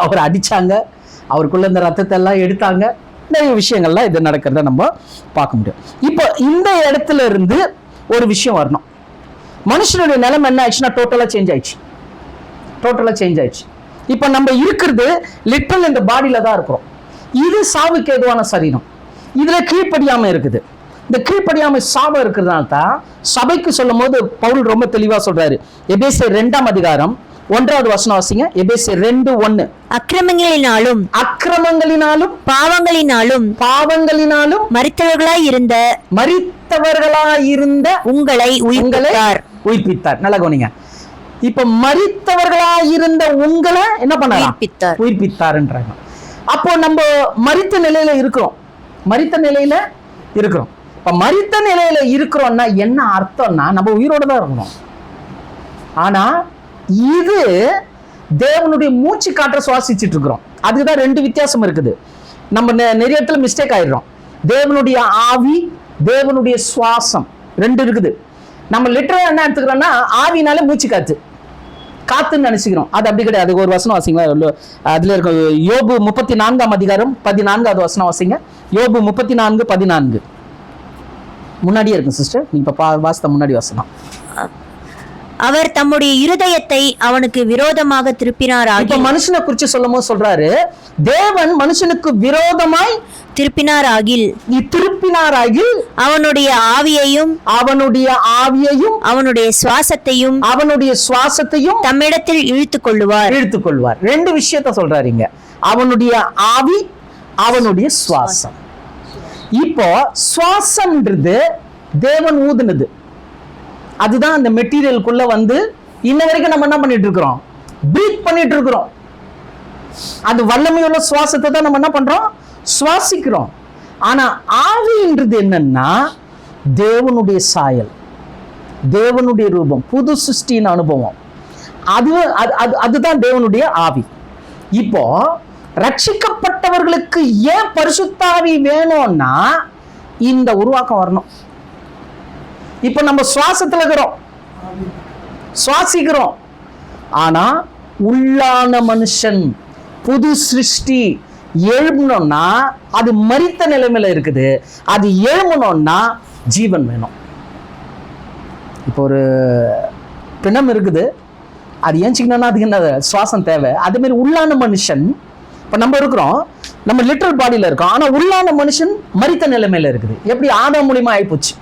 அவர் அடிச்சாங்க, அவருக்குள்ள இந்த ரத்தத்தை எல்லாம் எடுத்தாங்க. நிறைய விஷயங்கள்லாம் இது நடக்கிறத நம்ம பார்க்க முடியும். இப்போ இந்த இடத்துல இருந்து ஒரு விஷயம் வரணும். மனுஷனுடைய நிலைமை என்ன ஆயிடுச்சுன்னா டோட்டலா சேஞ்ச் ஆயிடுச்சு. இப்போ நம்ம இருக்கிறது லிட்டரல் இந்த பாடியில தான் இருக்கிறோம். இது சாவுக்கு ஏதுவான சரீரம். இதுல கீழ்ப்படியாம இருக்குது. இந்த கீழ்ப்படியாம சாபம் இருக்கிறதுனால தான் சபைக்கு சொல்லும் போது பவுல் ரொம்ப தெளிவா சொல்றாரு. எபேசியர் 2ஆம் அதிகாரம் 1வது வசனம் வாசிங்க. எபேசியர் 2:1. அக்கிரமங்களினாலும் பாவங்களினாலும் மரித்தவர்களாய் இருந்த உங்களை உயிர்ப்பித்தார். நல்லா கவனிங்க. இப்ப மரித்தவர்களாய் இருந்த உங்களை என்ன பண்ணாரு? உயிர்ப்பித்தார்ன்றாங்க. அப்போ நம்ம மரித்த நிலையில இருக்கிறோம். இப்ப மரித்த நிலையில இருக்கிறோம்னா என்ன அர்த்தம்னா நம்ம உயிரோட தான் இருக்கணும். ஆனா இது தேவனுடைய மூச்சு காற்ற சுவாசிச்சுட்டு இருக்கிறோம். அதுக்குதான் ரெண்டு வித்தியாசம் இருக்குது. நம்ம நிறைய இடத்துல மிஸ்டேக் ஆயிடுறோம். தேவனுடைய ஆவி, தேவனுடைய சுவாசம் ரெண்டு இருக்குது. நம்ம லிட்டரலா என்ன எடுத்துக்கிறோம்னா ஆவினாலே மூச்சு காத்துன்னு நினைச்சுக்கிறோம். அது அப்படி கிடையாது. ஒரு வசனம் வாசிங்களா, அதுல இருக்க யோபு 34ஆம் அதிகாரம் 14வது வசனம் வாசிங்க. யோபு 34:14 முன்னாடியே இருக்கும் சிஸ்டர், நீங்க இப்ப வாசித்த முன்னாடி வசனம். அவர் தம்முடைய இருதயத்தை அவனுக்கு விரோதமாக திருப்பினாராகில். இப்ப மனுஷனை குறிச்சு சொல்லும் போது சொல்றாரு, தேவன் மனுஷனுக்கு விரோதமாய் திருப்பினாராகில் அவனுடைய ஆவியையும் அவனுடைய சுவாசத்தையும் தம்மிடத்தில் இழுத்துக் கொள்ளுவார். ரெண்டு விஷயத்த சொல்றாருங்க, அவனுடைய ஆவி, அவனுடைய சுவாசம். இப்போ சுவாசம்ன்றது தேவன் ஊதுனது, அதுதான் அந்த மெட்டீரியலுக்குள்ள வந்து இன்ன வரைக்கும் நம்ம என்ன பண்ணிட்டு இருக்கிறோம், பிரீத் பண்ணிட்டு இருக்கிறோம். அது வல்லமையுள்ள சுவாசத்தை தான் நம்ம என்ன பண்றோம், சுவாசிக்கிறோம். ஆனா ஆவின்றது என்னன்னா தேவனுடைய சாயல், தேவனுடைய ரூபம், புது சிருஷ்டியின் அனுபவம். அதுதான் தேவனுடைய ஆவி. இப்போ ரட்சிக்கப்பட்டவர்களுக்கு ஏன் பரிசுத்தாவி வேணும்னா இந்த உருவாக்கம் வரணும். இப்ப நம்ம சுவாசத்துல இருக்கிறோம், சுவாசிக்கிறோம். ஆனா உள்ளான மனுஷன், புது சிருஷ்டி எழும்பணும்னா அது மரித்த நிலைமையில இருக்குது. அது எழும்பணும்னா ஜீவன் வேணும். இப்போ ஒரு பிணம் இருக்குது, அது ஏஞ்சிக்கணும்னா அதுக்கு என்ன சுவாசம் தேவை. அதே மாதிரி உள்ளான மனுஷன், இப்ப நம்ம இருக்கிறோம், நம்ம லிட்டரல் பாடியில இருக்கோம், ஆனா உள்ளான மனுஷன் மரித்த நிலைமையில இருக்குது. எப்படி ஆதாம் மூலியமா ஆயிப்போச்சு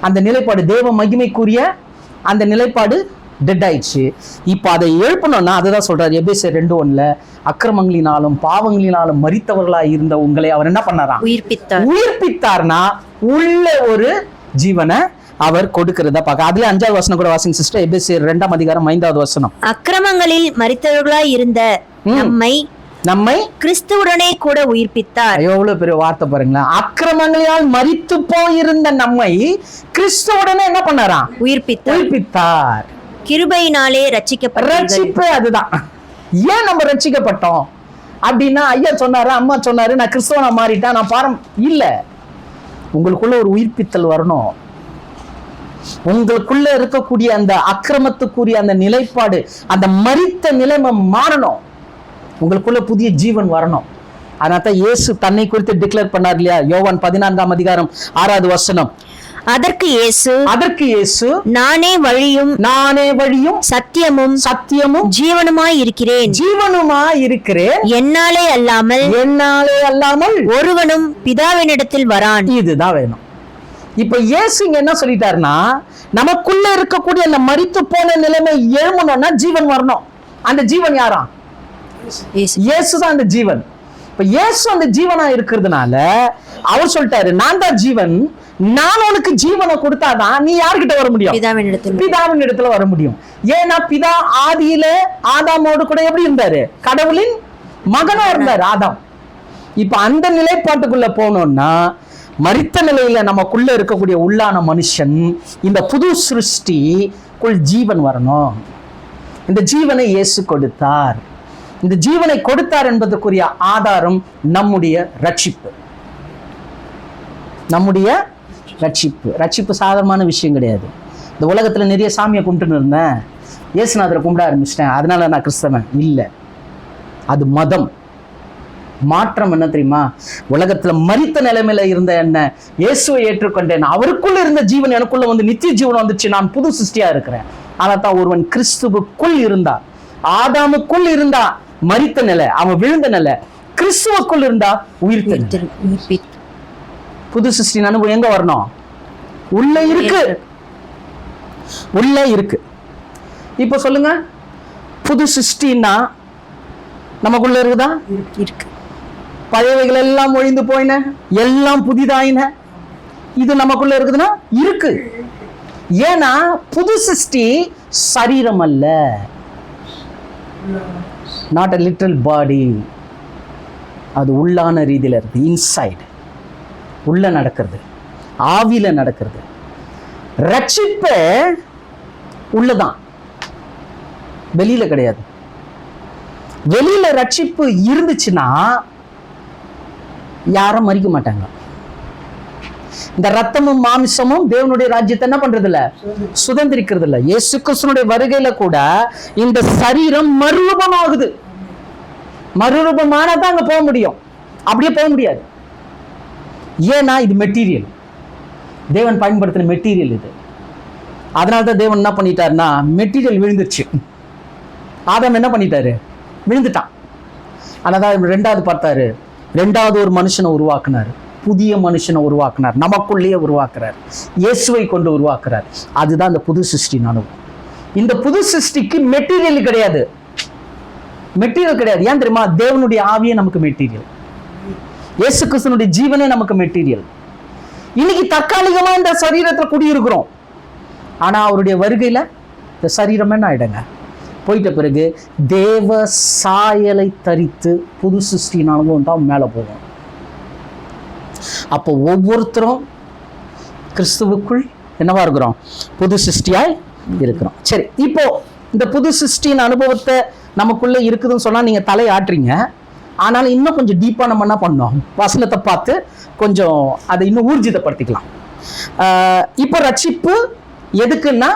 அந்த நிலைப்பாடு, தேவ மகிமைக்குரிய அந்த நிலைப்பாடு டெட் ஆயிடுச்சு. இப்போ அதை எழுப்பணும்னா அதுதான் சொல்றாரு எபேசியர் 2:1, அக்கிரமங்களினாலும் பாவங்களினாலும் மரித்தவர்களா இருந்த உங்களை அவர் என்ன பண்ணாராம், உயிர்ப்பித்தார்னா உள்ள ஒரு ஜீவனை அவர் கொடுக்கிறத பார்க்க. அதுல 5வது வசனம் கூட வாசிங்க சிஸ்டர், எபேசியர் 2ஆம் அதிகாரம் 5வது வசனம். அக்கிரமங்களில் மரித்தவர்களாய் இருந்த நம்மை கிறிஸ்துவுடனே கூட உயிர்ப்பித்தார். எவ்வளவு பெரிய வார்த்தை பாருங்களேன். அக்கிரமங்களால் மரித்து போயிருந்த நம்மை கிறிஸ்துவுடனே என்ன பண்ணாராம், உயிர்ப்பித்தார். கிருபையினாலே ரட்சிக்கப்பட்டீர்கள். அதுதான் ஏன் நம்ம ரட்சிக்கப்பட்டோம் அப்படின்னா, ஐயா சொன்னாரு, அம்மா சொன்னாரு, நான் கிறிஸ்துவனா மாறிட்டேன், நான் பாரம் இல்ல. உங்களுக்குள்ள ஒரு உயிர்ப்பித்தல் வரணும். உங்களுக்குள்ள இருக்கக்கூடிய அந்த அக்கிரமத்துக்குரிய அந்த நிலைப்பாடு, அந்த மரித்த நிலைமை மாறணும். உங்களுக்குள்ள புதிய ஜீவன் வரணும். அதனால்தான் இயேசு தன்னை குறித்து டிக்ளேர் பண்ணார் இல்லையா, யோவான் 14ஆம் அதிகாரம் 6வது வசனம். அதற்கு இயேசு நானே வழியும் சத்தியமும் ஜீவனுமாய் இருக்கிறேன். என்னாலே அல்லாமல் ஒருவனும் பிதாவினிடத்தில் வரான். இதுதான் வேணும். இப்ப இயேசு இங்க என்ன சொல்லிட்டாருன்னா, நமக்குள்ள இருக்கக்கூடிய அந்த மரித்து போன நிலைமை எழுமணும்னா ஜீவன் வரணும். அந்த ஜீவன் யாரா, இயேசுதான் அந்த ஜீவன். இப்ப இயேசு அந்த ஜீவனா இருக்கிறதுனால அவர் சொல்லிட்டாரு, நான் தான் ஜீவன், நான் உனக்கு ஜீவனை கொடுத்தாதான் நீ யார்கிட்ட வர முடியும், பிதாவின் இடத்துல வர முடியும். ஏன்னா பிதா ஆதியில ஆதாமோடு கூட எப்படி இருந்தாரு, கடவுளின் மகனா இருந்தாரு ஆதாம். இப்ப அந்த நிலைப்பாட்டுக்குள்ள போனோம்னா மரித்த நிலையில நமக்குள்ள இருக்கக்கூடிய உள்ளான மனுஷன் இந்த புது சிருஷ்டிக்குள் ஜீவன் வரணும். இந்த ஜீவனை இயேசு கொடுத்தார். இந்த ஜீவனை கொடுத்தார் என்பதற்குரிய ஆதாரம் நம்முடைய ரட்சிப்பு. ரட்சிப்பு சாதாரணமான விஷயம் கிடையாது. இந்த உலகத்துல நிறைய சாமியை கும்பிட்டுன்னு இருந்தேன், இயேசுநாதரை கும்பிட ஆரம்பிச்சிட்டேன், அதனால நான் கிறிஸ்தவன் இல்லை. அது மதம். மாற்றம் என்ன தெரியுமா, உலகத்துல மரித்த நிலைமையில இருந்த என்ன இயேசுவை ஏற்றுக்கொண்டேன், அவருக்குள்ள இருந்த ஜீவன் எனக்குள்ள வந்து நித்திய ஜீவன் வந்துச்சு, நான் புது சிருஷ்டியா இருக்கிறேன். ஆனாதான் ஒருவன் கிறிஸ்துவுக்குள் இருந்தா, ஆதாமுக்குள் இருந்தா மரித்த நிலை, அவன் விழுந்த நிலை, கிறிஸ்துவுக்குள் இருந்தா உயிர்த்த. புது சிருஷ்டியின் அனுபவம் எங்க வரணும், உள்ள இருக்கு. இப்ப சொல்லுங்க, புது சிருஷ்டின்னா நமக்குள்ள இருக்குதா, இருக்கு. பழையவைகள் எல்லாம் ஒழிந்து போயின, எல்லாம் புதிதாயின, இது நமக்குள்ள இருக்குதுன்னா இருக்கு. ஏன்னா புது சிருஷ்டி சரீரம் அல்ல, நாட் a literal body. அது உள்ளான ரீதியில இருக்கு, இன்சைட், உள்ள நடக்கிறது, ஆவியில நடக்கிறது. ரட்சிப்பு உள்ளதான், வெளியில கிடையாது. வெளியில ரட்சிப்பு இருந்துச்சுன்னா யாரும் மறிக்க மாட்டாங்க. இந்த ரத்தமும் மாமிசமும் தேவனுடைய ராஜ்யத்தை என்ன பண்றது இல்ல, சுதந்திரிக்கிறது இல்ல. இயேசு கிறிஸ்துனுடைய வருகையில கூட இந்த சரீரம் மறுரூபமாகுது. மறுரூபமானதான் அங்க போக முடியும், அப்படியே போக முடியாது. ஏன்னா இது மெட்டீரியல், தேவன் பயன்படுத்தின மெட்டீரியல் இது. அதனால்தான் தேவன் என்ன பண்ணிட்டாருன்னா மெட்டீரியல் விழுந்துருச்சு. ஆதாம் என்ன பண்ணிட்டாரு, விழுந்துட்டான். அதனால ரெண்டாவது பார்த்தாரு, ரெண்டாவது ஒரு மனுஷனை உருவாக்குனாரு, புதிய மனுஷனை உருவாக்குனார், நமக்குள்ளேயே உருவாக்குறார், இயேசுவை கொண்டு உருவாக்குறார். அதுதான் இந்த புது சிருஷ்டி அனுபவம். இந்த புது சிருஷ்டிக்கு மெட்டீரியல் கிடையாது, மெட்டீரியல் கிடையாது. ஏன் தெரியுமா, தேவனுடைய ஆவியே நமக்கு மெட்டீரியல், இயேசு கிறிஸ்துனுடைய ஜீவனே நமக்கு மெட்டீரியல். இன்னைக்கு தற்காலிகமா இந்த சரீரத்துல குடியிருக்கிறோம், ஆனா அவருடைய வருகையில இந்த சரீரம் என்ன ஆயிடுங்க, போயிட்ட பிறகு தேவ சாயலை தரித்து புது சிருஷ்டியின் அனுபவம் தான் மேலே போகும். அப்போ ஒவ்வொருத்தரும் கிறிஸ்துவுக்குள் என்னவா இருக்கிறோம், புது சிருஷ்டியாய் இருக்கிறோம். சரி, இப்போ இந்த புது சிருஷ்டியின் அனுபவத்தை நமக்குள்ள இருக்குதுன்னு சொன்னா நீங்க தலை ஆட்டுறீங்க. ஆனாலும் இன்னும் கொஞ்சம் டீப்பா நம்ம என்ன பண்ணோம், வசனத்தை பார்த்து கொஞ்சம் அதை இன்னும் ஊர்ஜிதப்படுத்திக்கலாம். இப்போ ரட்சிப்பு எதுக்குன்னா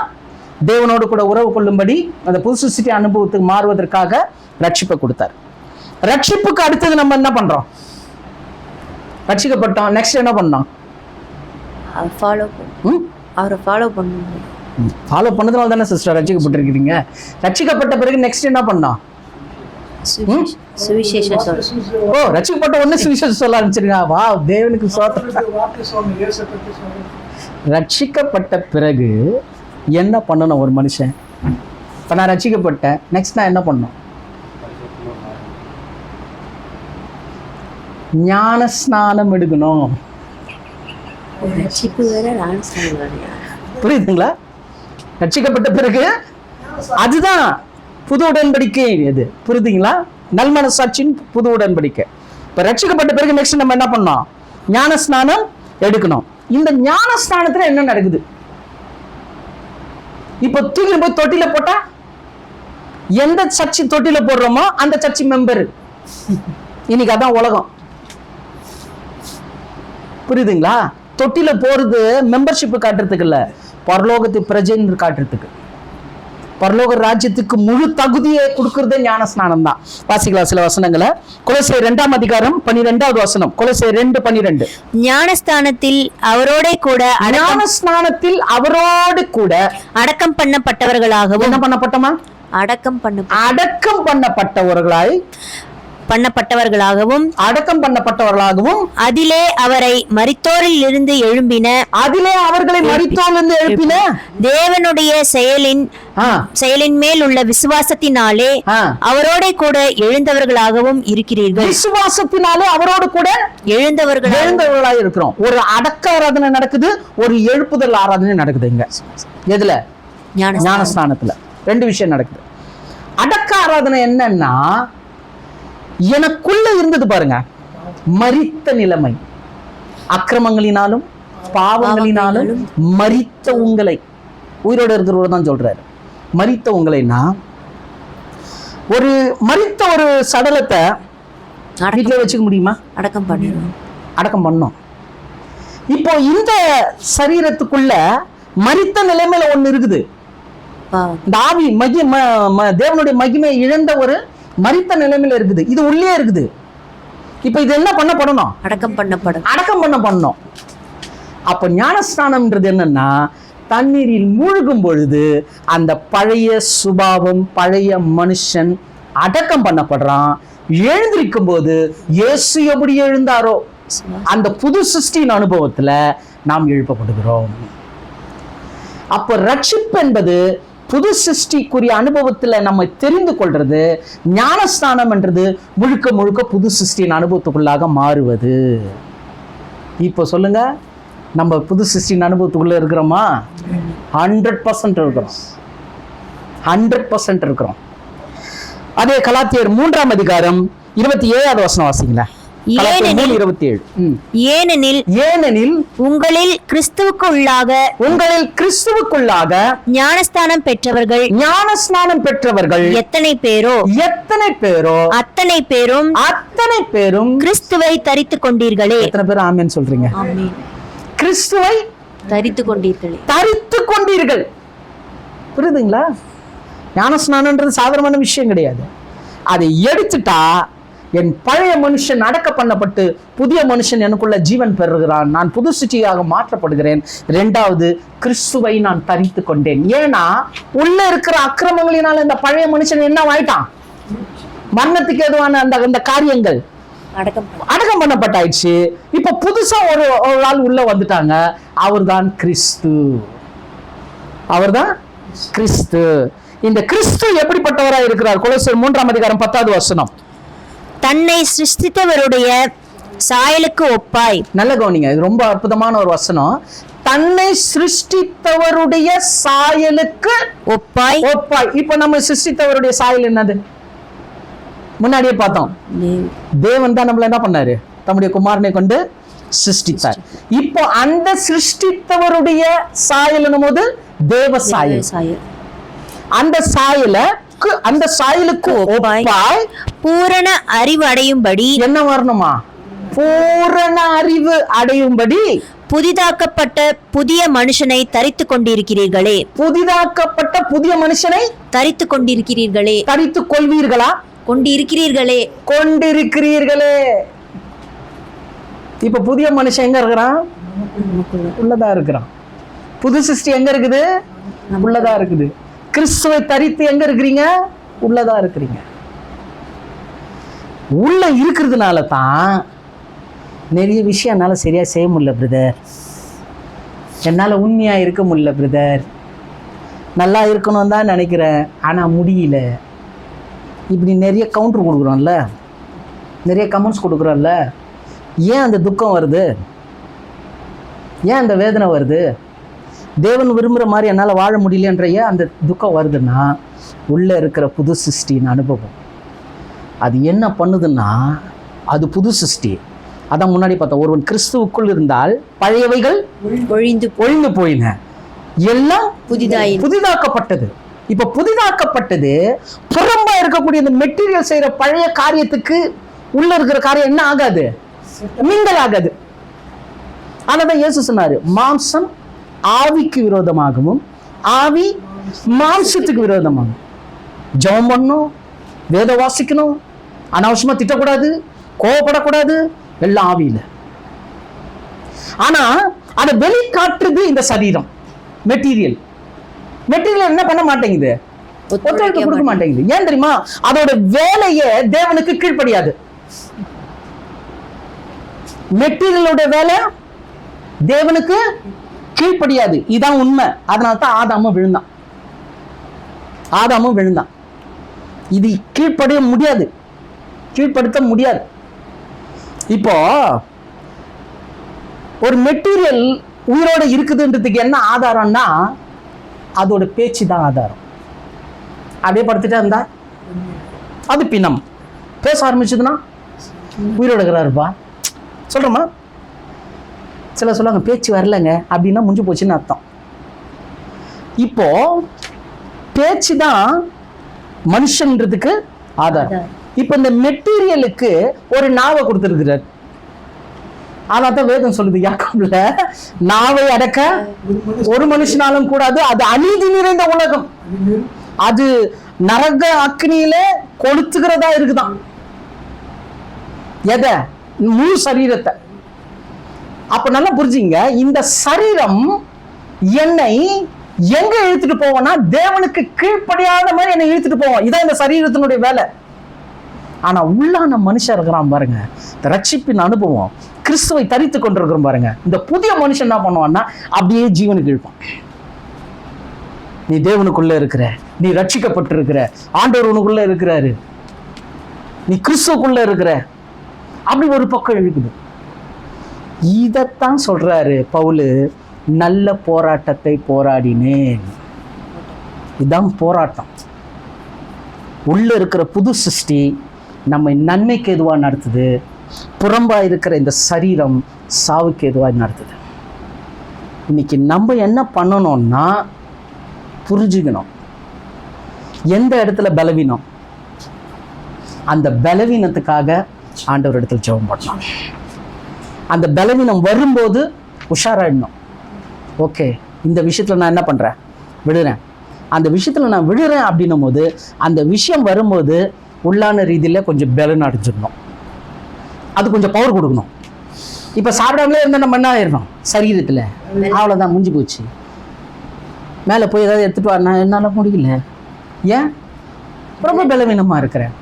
தேவனோடு கூட உறவு கொள்ளும்படி அந்த புது சிருஷ்டி அனுபவத்துக்கு மாறுவதற்காக ரட்சிப்பை கொடுத்தார். ரட்சிப்புக்கு அடுத்தது நம்ம என்ன பண்றோம், ரட்சிக்கப்பட்டோம், நெக்ஸ்ட் என்ன பண்ணோம், அவரை ஃபாலோ பண்ணணும். ஃபாலோ பண்ணதுனால தானே சிஸ்டர் ரட்சிக்கப்பட்டிருக்கிறீங்க. ரட்சிக்கப்பட்ட பிறகு நெக்ஸ்ட் என்ன பண்ணோம், சுவிசேஷம் சொல்ல. ஓ, ரட்சிக்கப்பட்ட ஒண்ணு சுவிசேஷம் சொல்ல ஆரம்பிச்சிருங்க. வா, தேவனுக்கு ஸ்தோத்திரம். ரட்சிக்கப்பட்ட பிறகு என்ன பண்ணணும் ஒரு மனுஷன், இப்ப நான் ரட்சிக்கப்பட்டேன், நெக்ஸ்ட் நான் என்ன பண்ணணும், ஞான ஸ்நானம் எடுக்கணும். புரியுதுங்களா? ரட்சிக்கப்பட்ட பிறகு அதுதான் புது உடன்படிக்கை. எது புரியுதுங்களா? நல்மனசாட்சியின் புது உடன்படிக்கை. இப்ப ரட்சிக்கப்பட்ட பிறகு நெக்ஸ்ட் நம்ம என்ன பண்ணோம், ஞான ஸ்நானம் எடுக்கணும். இந்த ஞான ஸ்நானத்துல என்ன நடக்குது, இப்ப தூக்கி போய் தொட்டில போட்டா எந்த சர்ச்சி தொட்டில போடுறோமோ அந்த சர்ச்சி மெம்பர். இன்னைக்கு அதான் உலகம், புரியுதுங்களா? தொட்டில போறது மெம்பர்ஷிப் காட்டுறதுக்கு இல்ல, பரலோகத்து பிரஜைன்னு காட்டுறதுக்கு. பரலோக ராஜ்யத்துக்கு முழு தகுதியை கொடுக்கறதே ஞான ஸ்நானம் தான். வாசிக்கலாம் சில வசனங்களை. கொலோசியர் 2ஆம் அதிகாரம் 12வது வசனம். கொலோசியர் 2:12. ஞானஸ்தானத்தில் அவரோட கூட அடக்கம் பண்ணப்பட்டவர்களாகவும். என்ன பண்ணப்பட்டமா, அடக்கம் பண்ணப்பட்டவர்களாகவும் அதிலே அவரை மரித்தோரில் இருந்து எழுப்பின தேவனுடைய செயலின் மேல் உள்ள விசுவாசத்தினாலே அவரோட கூட எழுந்தவர்களாகவும் இருக்கிறீர்கள். விசுவாசத்தினாலே அவரோடு கூட எழுந்தவர்களாக இருக்கிறோம். ஒரு அடக்க ஆராதனை நடக்குது, ஒரு எழுப்புதல் ஆராதனை நடக்குது. இங்க எதுல, ஞானஸ்தானத்துல ரெண்டு விஷயம் நடக்குது. அடக்க ஆராதனை என்னன்னா, எனக்குள்ள இருந்தது பாருங்க, மரித்த நிலைமை, அக்கிரமங்களினாலும் பாவங்களினாலும் மரித்த உங்களை, உயிரோடு இருக்கிறவர் தான் சொல்றாரு, மரித்த உங்களைன்னா ஒரு மரித்த ஒரு சடலத்தை வீட்டிலே வச்சுக்க முடியுமா? அடக்கம் பண்ணோம். இப்போ இந்த சரீரத்துக்குள்ள மரித்த நிலைமையில ஒண்ணு இருக்குது. இந்த ஆவி தேவனுடைய மகிமை இழந்த ஒரு மரித்த நிலைமையில இருக்குது, இது உள்ளே இருக்குது. இப்ப இது என்ன பண்ணப்படணும், அடக்கம் பண்ணணும். அப்ப ஞானஸ்நானம்ன்றது என்னன்னா, தண்ணீரில் மூழ்கும் பொழுது அந்த பழைய சுபாவம், பழைய மனுஷன் அடக்கம் பண்ணப்படுறான். எழுந்திருக்கும் போது இயேசு எப்படி எழுந்தாரோ அந்த புது சிருஷ்டியின் அனுபவத்துல நாம் எழுப்பப்படுகிறோம். அப்ப ரட்சிப்பு என்பது புது சிருஷ்டிக்குரிய அனுபவத்துல நம்ம தெரிந்து கொள்றது. ஞானஸ்தானம் என்றது முழுக்க முழுக்க புது சிருஷ்டியின் அனுபவத்துக்குள்ளாக மாறுவது. இப்போ சொல்லுங்க, நம்ம புது சிருஷ்டியின் அனுபவத்துக்குள்ள இருக்கிறோமா? 100% இருக்கிறோம், 100% இருக்கிறோம். அதே கலாத்தியர் 3ஆம் அதிகாரம் 27வது வசனம் வாசிங்களா. ஏனெனில் 3:27. ஏனெனில் ஏனெனில் உங்களில் கிறிஸ்துவுக்குள்ளாக ஞானஸ்தானம் பெற்றவர்கள் எத்தனை பேரோ அத்தனை பேரும் கிறிஸ்துவை தரித்துக் கொண்டீர்களே. எத்தனை பேர் ஆமென் சொல்றீங்க? கிறிஸ்துவை தரித்துக் கொண்டீர்கள். புரியுதுங்களா? ஞானஸ்நானம்ன்றது சாதாரணமான விஷயம் கிடையாது. அதை எடுத்துட்டா என் பழைய மனுஷன் அடக்க பண்ணப்பட்டு புதிய மனுஷன் எனக்குள்ள ஜீவன் பெறுகிறான், நான் புது சிருஷ்டியாக மாற்றப்படுகிறேன். 2வது, கிறிஸ்துவை நான் தரித்து கொண்டேன். ஏன்னா உள்ள இருக்கிற அக்கிரமங்களினால இந்த பழைய மனுஷன் என்ன ஆயிட்டான்? மரணத்துக்கு ஏதுவான அந்த காரியங்கள் அடக்கம் பண்ணப்பட்டாயிடுச்சு. இப்ப புதுசா ஒரு ஆள் உள்ள வந்துட்டாங்க. அவர்தான் கிறிஸ்து. இந்த கிறிஸ்து எப்படிப்பட்டவராய் இருக்கிறார்? கொலோசியர் 3:10. தன்னை சிருஷ்டித்தவருடைய சாயலுக்கு ஒப்பாய். நல்ல கவனிங்க, இது ரொம்ப அற்புதமான ஒரு வசனம். தன்னை சிருஷ்டித்தவருடைய சாயலுக்கு ஒப்பாய். இப்ப நம்ம சிருஷ்டித்தவருடைய சாயல் என்னது? முன்னாடியே பார்த்தோம். தேவன் தான் நம்மள என்ன பண்ணாரு? தம்முடைய குமாரனை கொண்டு சிருஷ்டித்தார். இப்போ அந்த சிருஷ்டித்தவருடைய சாயல் போது தேவ சாயல். அந்த சாயலுக்கு ஒப்பாய் பூரண அறிவு அடையும்படி என்ன வரணுமா? பூரண அறிவு அடையும்படி புதிதாக்கப்பட்ட புதிய மனுஷனை தரித்துக் கொண்டிருக்கிறீர்களே. புதிதாக்கப்பட்ட புதிய மனுஷனை தரித்துக் கொண்டிருக்கிறீர்களே. தரித்துக் கொள்வீர்களா? கொண்டிருக்கிறீர்களே. இப்ப புதிய மனுஷன் எங்க இருக்கிறான்? உள்ளதா இருக்கிறான். புது சிருஷ்டி எங்க இருக்குது? உள்ளதா இருக்குது. கிறிஸ்துவை தரித்து எங்க இருக்கிறீங்க? உள்ளதா இருக்கிறீங்க. உள்ள இருக்கிறதுனால தான் நிறைய விஷயம் என்னால சரியா செய்ய முடியல பிரதர், என்னால உண்மையா இருக்க முடியல பிரதர், நல்லா இருக்கணும் தான் நினைக்கிறேன் ஆனா முடியல. இப்படி நிறைய கவுண்டர் கொடுக்குறோம்ல, நிறைய கமெண்ட்ஸ் கொடுக்குறோம்ல. ஏன் அந்த துக்கம் வருது? ஏன் அந்த வேதனை வருது? தேவன் விரும்புகிற மாதிரி என்னால் வாழ முடியலன்ற ஏன் அந்த துக்கம் வருதுன்னா, உள்ளே இருக்கிற புது சிருஷ்டியின் அனுபவம் அது என்ன பண்ணுதுன்னா, அது புது சிருஷ்டி. அதான் முன்னாடி பார்த்தோம், ஒருவன் கிறிஸ்துவுக்குள் இருந்தால் பழையவைகள் ஒழிந்து போயின, எல்லாம் புதிதாக்கப்பட்டது. இப்ப புதிதாக்கப்பட்டது புறம்பா இருக்கக்கூடிய இந்த மெட்டீரியல் செய்யற பழைய காரியத்துக்கு உள்ள இருக்கிற காரியம் என்ன ஆகாது? மிங்கல் ஆகாது. ஆனாதான் இயேசு சொன்னாரு, மாம்சம் ஆவிக்கு விரோதமாகவும் ஆவி மாம்சத்துக்கு விரோதமாகும். ஜெபம் பண்ணணும், வேத வாசிக்கணும், அனாவசியமா திட்டக்கூடாது, கோவப்படக்கூடாது, எல்லாம் ஆவியில. ஆனா அதை வெளிக்காட்டுறது இந்த சரீரம், மெட்டீரியல் என்ன பண்ண மாட்டேங்குது? ஒத்துழைப்பு கொடுக்க மாட்டேங்குது. ஏன் தெரியுமா? அதோட வேலையை தேவனுக்கு கீழ்ப்படியாது. மெட்டீரியலோட வேலை தேவனுக்கு கீழ்ப்படியாது. இதான் உண்மை. அதனால்தான் ஆதாமும் விழுந்தான். இது கீழ்ப்படிய முடியாது, கீழ்ப்படுத்த முடியாது. இப்போ ஒரு மெட்டீரியல் உயிரோட இருக்குதுன்றதுக்கு என்ன ஆதாரம்னா, அதோட பேச்சு தான் ஆதாரம். அப்படியே படுத்துட்டா இருந்தா அது பிணம். பேச ஆரம்பிச்சதுன்னா உயிரோட இருக்கிறாருப்பா சொல்றோமா? சில சொல்லுவாங்க பேச்சு வரலங்க அப்படின்னா முடிஞ்சு போச்சுன்னு அர்த்தம். இப்போ பேச்சு தான் மனுஷன்றதுக்கு ஆதாரம். இப்ப இந்த மெட்டீரியலுக்கு ஒரு நாவை கொடுத்திருக்கிறார். ஆனாதான் வேதம் சொல்லுது யாக்கோபுல, நாவை அடக்க ஒரு மனுஷனாலும் கூடாது, அது அநீதி நிறைந்த உலகம், அது நரக அக்னியில கொளுத்துகிறதா இருக்குதான். எதை? முழு சரீரத்தை. அப்ப நல்லா புரிஞ்சுங்க, இந்த சரீரம் என்னை எங்க இழுத்துட்டு போவோம்னா தேவனுக்கு கீழ்ப்படியாத மாதிரி என்னை இழுத்துட்டு போவோம். இதான் இந்த சரீரத்தினுடைய வேலை. ஆனா உள்ளான மனுஷன் இருக்கிறான் பாருங்க, இந்த ரட்சிப்பின் அனுபவம், கிறிஸ்துவை தரித்து கொண்டிருக்கிறோம் பாருங்க, இந்த புதிய மனுஷன் என்ன பண்ணுவான்னா அப்படியே ஜீவனுக்கு இழுப்பான். நீ தேவனுக்குள்ள இருக்கிற, நீ ரட்சிக்கப்பட்டிருக்கிற, ஆண்டவர் உனக்குள்ள இருக்கிறாரு, நீ கிறிஸ்துவுக்குள்ள இருக்கிற, அப்படி ஒரு பக்கம் இழுக்குது. இதத்தான் சொல்றாரு பவுலு, நல்ல போராட்டத்தை போராடினேன். இதுதான் போராட்டம். உள்ள இருக்கிற புது சிருஷ்டி நம்மை நன்மைக்கு எதுவா நடத்துது, புறம்பா இருக்கிற இந்த சரீரம் சாவுக்கு எதுவாக நடத்துது. இன்னைக்கு நம்ம என்ன பண்ணணும்னா புரிஞ்சுக்கணும் எந்த இடத்துல பலவீனம், அந்த பலவீனத்துக்காக ஆண்டவர் இடத்துல ஜெபம் பண்ணணும். அந்த பலவீனம் வரும்போது உஷாராயிடணும். ஓகே, இந்த விஷயத்தில் நான் என்ன பண்ணுறேன், விடுறேன். அந்த விஷயத்தில் நான் விடுறேன் அப்படின்னும் போது அந்த விஷயம் வரும்போது உள்ளான ரீதியில் கொஞ்சம் பலன் அடைஞ்சிடணும். அது கொஞ்சம் பவர் கொடுக்கணும். இப்போ சாப்பிடாமலே இருந்தால் நம்ம என்ன ஆயிடணும் சரீரத்தில், அவ்வளோதான், முடிஞ்சு போச்சு. மேலே போய் ஏதாவது எடுத்துகிட்டு வரனா என்னால் முடியல, ஏன் ரொம்ப பலவீனமாக இருக்கிறேன்.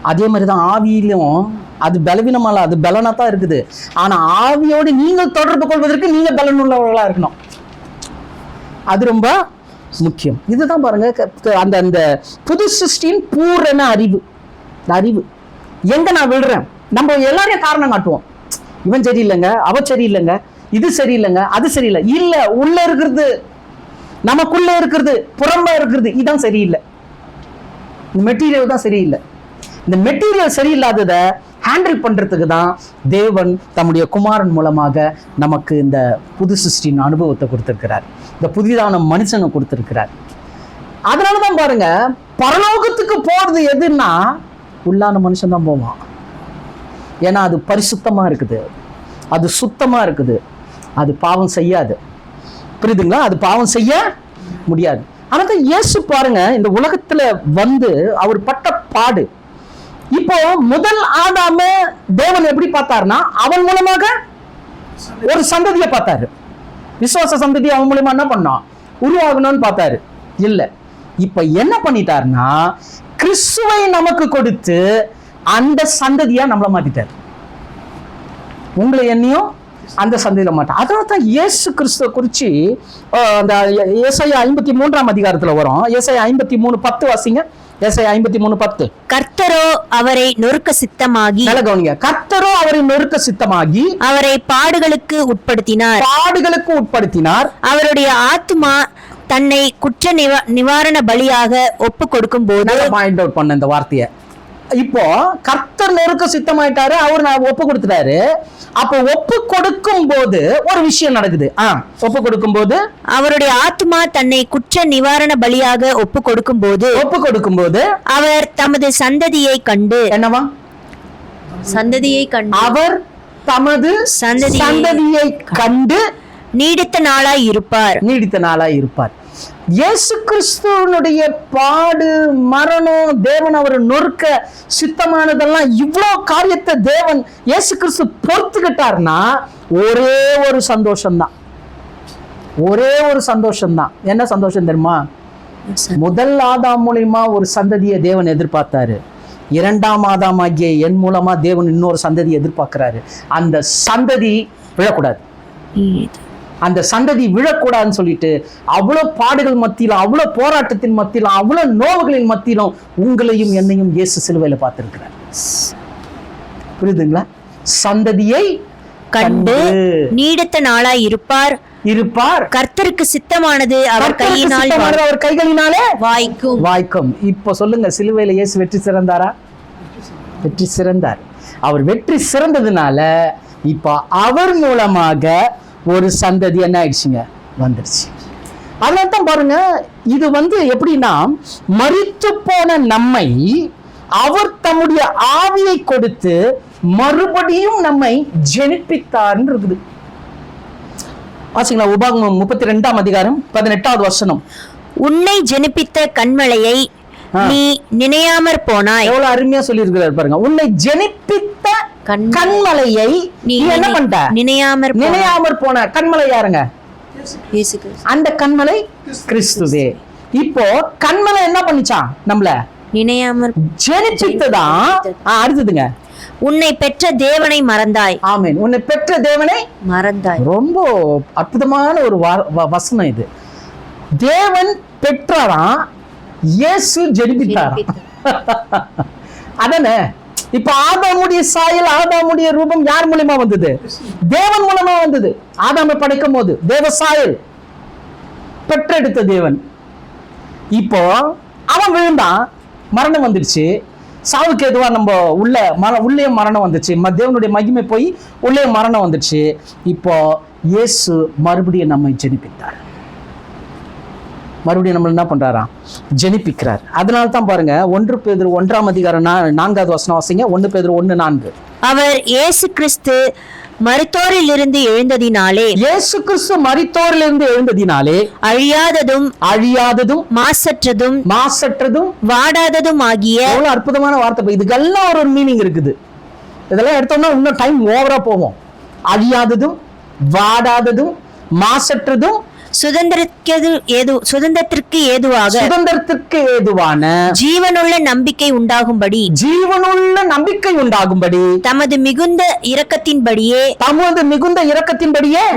அதே மாதிரி தான் ஆவியிலும் அது பலவீனமால, அது பலனாக தான் இருக்குது. ஆனால் ஆவியோடு நீங்கள் தொடர்பு கொள்வதற்கு நீங்கள் பலன் உள்ளவர்களாக இருக்கணும். அது ரொம்ப முக்கியம். இதுதான் பாருங்க, அந்த அந்த புது சிருஷ்டியின் பூரண அறிவு. எங்க நான் விடுறேன், நம்ம எல்லாரையும் காரணம் காட்டுவோம். இவன் சரியில்லைங்க, அவ சரியில்லைங்க, இது சரியில்லைங்க, அது சரியில்லை. இல்ல, உள்ள இருக்கிறது, நமக்குள்ள இருக்கிறது, புறம்பா இருக்கிறது, இதுதான் சரியில்லை. இந்த மெட்டீரியல் தான் சரியில்லை. இந்த மெட்டீரியல் சரியில்லாததை ஹேண்டில் பண்றதுக்கு தான் தேவன் தம்முடைய குமாரன் மூலமாக நமக்கு இந்த புது சிருஷ்டியின் அனுபவத்தை கொடுத்திருக்கிறார். இந்த புதிதான மனுஷனை கொடுத்திருக்கிறார். அதனாலதான் பாருங்க, பரலோகத்துக்கு போறது எதுன்னா உள்ளான மனுஷன் தான் போவான். ஏன்னா அது பரிசுத்தமா இருக்குது, அது சுத்தமா இருக்குது, அது பாவம் செய்யாது. புரியுதுங்களா? அது பாவம் செய்ய முடியாது. ஆனா இயேசு பாருங்க, இந்த உலகத்துல வந்து அவர் பட்ட பாடு. இப்போ முதல் ஆதாம தேவன் எப்படி பார்த்தாருன்னா, அவன் மூலமாக ஒரு சந்ததியை பார்த்தாரு. விசுவாச சந்ததி அவன் மூலமா என்ன பண்ணான், உருவாகணும்னு பார்த்தாரு. இல்ல, இப்ப என்ன பண்ணிட்டாருன்னா கிறிஸ்துவை நமக்கு கொடுத்து அந்த சந்ததியா நம்மள மாத்திட்டார். உங்களை என்னையும் அந்த சந்ததியில மாட்டார். அதனால தான் இயேசு கிறிஸ்துவ குறிச்சு அந்த ஏசாயா 53ஆம் அதிகாரத்துல வரும். ஏசாயா 53:10 வாசிங்க. ஏசாயா 53:10. கர்த்தரோ அவரை நொறுக்க சித்தமாகி, நல்ல கவனிங்க, கர்த்தரோ அவரை நொறுக்க சித்தமாகி அவரை பாடுகளுக்கு உட்படுத்தினார். அவருடைய ஆத்துமா தன்னை குற்ற நிவாரண பலியாக ஒப்பு கொடுக்கும் போது, பாயிண்ட் அவுட் பண்ண இந்த வார்த்தையை. இப்போ கர்த்தர் நொறுக்க சித்தமாயிட்டாரு, அவர் ஒப்பு கொடுத்துட்டாரு. அப்போ ஒப்பு கொடுக்கும் போது ஒரு விஷயம் நடக்குது. ஒப்பு கொடுக்கும் போது அவருடைய ஆத்துமா தன்னை குற்ற நிவாரண பலியாக ஒப்பு கொடுக்கும் போது அவர் தமது சந்ததியை கண்டு, என்னவா சந்ததியை கண்டு, அவர் தமது சந்ததியை கண்டு நீடித்த நாளாய் இருப்பார். இயேசு கிறிஸ்துவனுடைய பாடு, மரணம், தேவன் அவர் நொறுக்க சித்தமானதெல்லாம் இவ்வளோ காரியத்தை தேவன் இயேசு கிறிஸ்து பொறுத்துக்கிட்டார்னா ஒரே ஒரு சந்தோஷம்தான். என்ன சந்தோஷம் தெரியுமா? முதல் ஆதாம் மூலமா ஒரு சந்ததியை தேவன் எதிர்பார்த்தாரு. இரண்டாம் ஆதாம் ஆகிய என் மூலமா தேவன் இன்னொரு சந்ததியை எதிர்பார்க்கிறாரு. அந்த சந்ததி விழக்கூடாது. அந்த சந்ததி விழக்கூடாதுன்னு சொல்லிட்டு அவ்வளவு பாடுகள் மத்தியிலும், அவ்வளவு போராட்டத்தின் மத்தியிலும், அவ்வளவு நோவுகளின் மத்தியிலும் உங்களையும் என்னையும் இயேசு சிலுவையில பார்த்திருக்கிறார். புரியுதுங்களா? சந்ததியை கண்டு நீடித்த நாளாய் இருப்பார். கர்த்தருக்கு சித்தமானது அவர் கைகளினாலே வாய்க்கும். இப்ப சொல்லுங்க, சிலுவையில இயேசு வெற்றி சிறந்தாரா? வெற்றி சிறந்தார். அவர் வெற்றி சிறந்ததுனால இப்ப அவர் மூலமாக ஒரு சந்ததி என்ன ஆயிடுச்சுங்க, வந்துருச்சு. அதனால்தான் பாருங்க, இது எப்படின்னா, மரித்து போன நம்மை அவர் தம்முடைய ஆவியை கொடுத்து மறுபடியும் நம்மை ஜெனிப்பித்தார் இருக்குது. வாசிங்களா, உபாகமம் 32ஆம் அதிகாரம் 18வது வசனம். உன்னை ஜெனிப்பித்த கண்மலையை நீ நினையாமற் போனாய். எவ்வளவு அருமையா சொல்லி இருக்கிறார் பாருங்க. உன்னை ஜெனிப்பித்த கண்மலையை நீ என்ன பண்ணிட்ட, நினையாமற் போன. கண்மலை யாருங்க? அந்த கண்மலை கிறிஸ்துவே. இப்போ கண்மலை என்ன பண்ணிச்சான், நம்மள நினையாமற் ஜெனிப்பித்ததான். அடுத்ததுங்க, உன்னை பெற்ற தேவனை மறந்தாய். ஆமென். உன்னை பெற்ற தேவனை மறந்தாய். ரொம்ப அற்புதமான ஒரு வசனம் இது. தேவன் பெற்றாராம், இயேசு ஜெனிப்பித்தாராம். அதானே? இப்ப ஆதாமுடைய சாயல், ஆதாமுடைய ரூபம் யார் மூலமா வந்தது? தேவன் மூலமா வந்தது. ஆதாமை படைக்கும் போது தேவ சாயல் பெற்றெடுத்த தேவன். இப்போ அவன் விழுந்தான், மரணம் வந்துடுச்சு. சாவுக்கு எதுவா நம்ம உள்ளே மரணம் வந்துச்சு, தேவனுடைய மகிமை போய் உள்ளே மரணம் வந்துச்சு. இப்போ இயேசு மறுபடியும் நம்மை ஜெனிப்பித்தார். மறுபடியும் நம்ம என்ன பண்றாராம்? ஜெனிப்பிக்கிறார். அதனால தான் பாருங்க 1 பேதுரு 1:4 வாசிங்க. 1 பேதுரு 1:4. அவர் இயேசு கிறிஸ்து மரித்தோரிலிருந்து எழுந்ததினாலே, இயேசு கிறிஸ்து மரித்தோரிலிருந்து எழுந்ததினாலே அழியாததும் மாசற்றதும் வாடாததும் ஆகிய. எவ்வளவு அற்புதமான வார்த்தை! இதுக்கெல்லாம் ஒரு மீனிங் இருக்குது. இதெல்லாம் எடுத்தோம்னா இன்னும் டைம் ஓவரா போவோம். அழியாததும் வாடாததும் மாசற்றதும் சுதந்திரத்திற்கு ஏதுவான ஜீவனுள்ள நம்பிக்கை உண்டாகும்படி தமது மிகுந்த இரக்கத்தின்படியே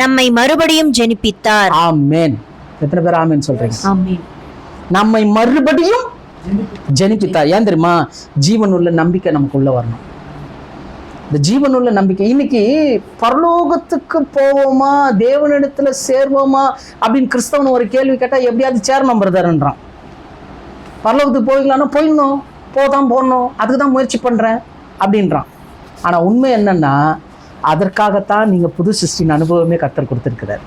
நம்மை மறுபடியும் ஜெனிப்பித்தார். ஆமென். எத்தனை பேர் ஆமென் சொல்றீங்க? ஆமென். நம்மை மறுபடியும் ஜெனிப்பித்தார். ஏன் தெரியுமா? ஜீவனுள்ள நம்பிக்கை நமக்குள்ள வரணும். இந்த ஜீவனுள்ள நம்பிக்கை. இன்னைக்கு பரலோகத்துக்கு போவோமா, தேவனிடத்துல சேர்வோமா அப்படின்னு கிறிஸ்தவன் ஒரு கேள்வி கேட்டா எப்படியாவது சேரணும் பிரதர்ன்றான். பரலோகத்துக்கு போய்க்கலாம்னா போடணும், அதுக்கு தான் முயற்சி பண்றேன் அப்படின்றான். ஆனா உண்மை என்னன்னா, அதற்காகத்தான் நீங்க புது சிருஷ்டின் அனுபவமே கர்த்தர் கொடுத்திருக்கிறார்.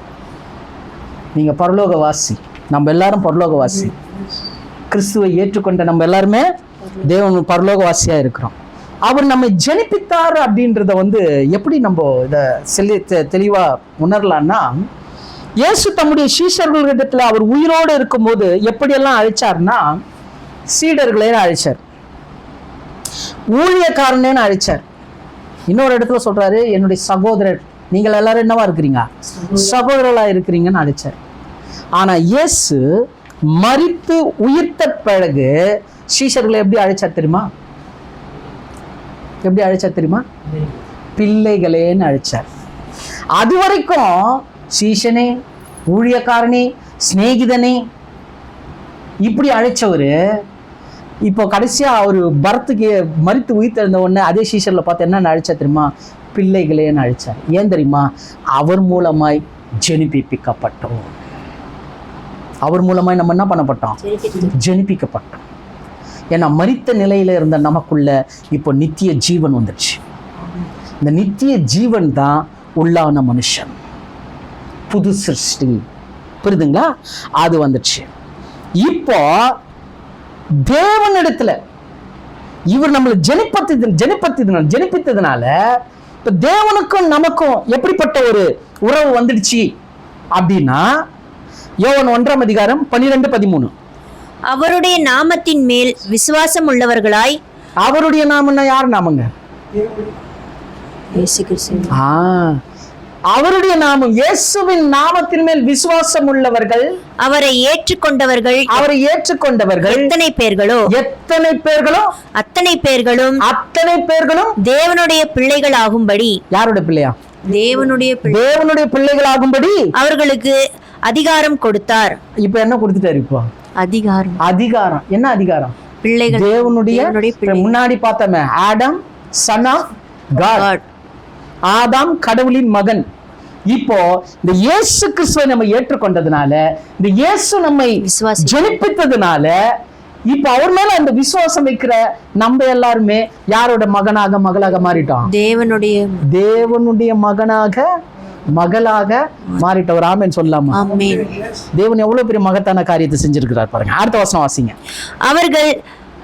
நீங்க பரலோகவாசி, நம்ம எல்லாரும் பரலோகவாசி. கிறிஸ்துவை ஏற்றுக்கொண்ட நம்ம எல்லாருமே தேவன் பரலோகவாசியா இருக்கிறோம். அவர் நம்மை ஜெனிப்பித்தார் அப்படின்றத எப்படி நம்ம இதை தெளிவா உணரலான்னா, இயேசு தம்முடைய சீஷர்களிடத்துல அவர் உயிரோடு இருக்கும்போது எப்படியெல்லாம் அழைச்சார்னா, சீடர்களேன்னு அழைச்சார், ஊழியக்காரனேன்னு அழைச்சார். இன்னொரு இடத்துல சொல்றாரு, என்னுடைய சகோதரர், நீங்கள் எல்லாரும் என்னவா இருக்கிறீங்க? சகோதரர்களா இருக்கிறீங்கன்னு அழைச்சார். ஆனா இயேசு மரித்து உயிர்த்த பிறகு சீஷர்களை எப்படி அழைச்சார் தெரியுமா? எப்படி அழைச்சார் தெரியுமா? பிள்ளைகளேன்னு அழைச்சார். அது வரைக்கும் சீஷனே, ஊழியக்காரனே, சிநேகிதனே இப்படி அழைச்சவரு இப்போ கடைசியா அவரு பரத்துக்கு மரித்து உயிர்த்தெழுந்த உடனே அதே சீஷர்ல பார்த்து என்ன அழைச்சா தெரியுமா? பிள்ளைகளேன்னு அழைச்சார். ஏன் தெரியுமா? அவர் மூலமாய் ஜெனிப்பிக்கப்பட்டோம். அவர் மூலமாய் நம்ம என்ன பண்ணப்பட்டோம்? ஜெனிப்பிக்கப்பட்டோம். ஏன்னா மரித்த நிலையில இருந்த நமக்குள்ள இப்போ நித்திய ஜீவன் வந்துடுச்சு. இந்த நித்திய ஜீவன் தான் உள்ளான மனுஷன், புது சிருஷ்டி. புரியுதுங்களா? அது வந்துடுச்சு. இப்போ தேவனிடத்துல இவர் நம்மளை ஜெனிப்பித்ததுனால இப்ப தேவனுக்கும் நமக்கும் எப்படிப்பட்ட ஒரு உறவு வந்துடுச்சு அப்படின்னா, யோவான் 1:12-13. அவருடைய நாமத்தின் மேல் விசுவாசம் உள்ளவர்களாய். அவருடைய நாமம்னா யார் நாமங்க? அவருடைய நாமம், இயேசுவின் நாமத்தின் மேல் விசுவாசம் உள்ளவர்கள், அவரை ஏற்றுக்கொண்டவர்கள். எத்தனை பேர்களோ அத்தனை பேர்களும் தேவனுடைய பிள்ளைகள் ஆகும்படி. யாருடைய பிள்ளையா? தேவனுடைய பிள்ளைகள் ஆகும்படி அவர்களுக்கு அதிகாரம் கொடுத்தார். இப்ப என்ன கொடுத்துட்டாரு? இப்போ அதிகாரம். என்ன அதிகாரம்? பிள்ளைகள், தேவனுடைய. முன்னாடி பார்த்தோமே, ஆடம் சன் ஆஃப் காட், ஆதாம் கடவுளின் மகன். இப்போ இந்த இயேசு கிறிஸ்துவை நம்ம ஏற்றுக்கொண்டதுனால, இந்த இயேசு நம்மை ஜெனிப்பித்ததுனால, இப்ப அவர் மேல அந்த விசுவாசம் வைக்கிற நம்ம எல்லாருமே யாரோட மகளாக மாறிட்டோம்? தேவனுடைய மகளாக மாறிட்டவர். ஆமென் சொல்லலாமா? தேவன் எவ்வளவு பெரிய மகத்தான காரியத்தை செஞ்சிருக்கிறார் பாருங்க. அடுத்த வசனம் வாசிங்க. அவர்கள்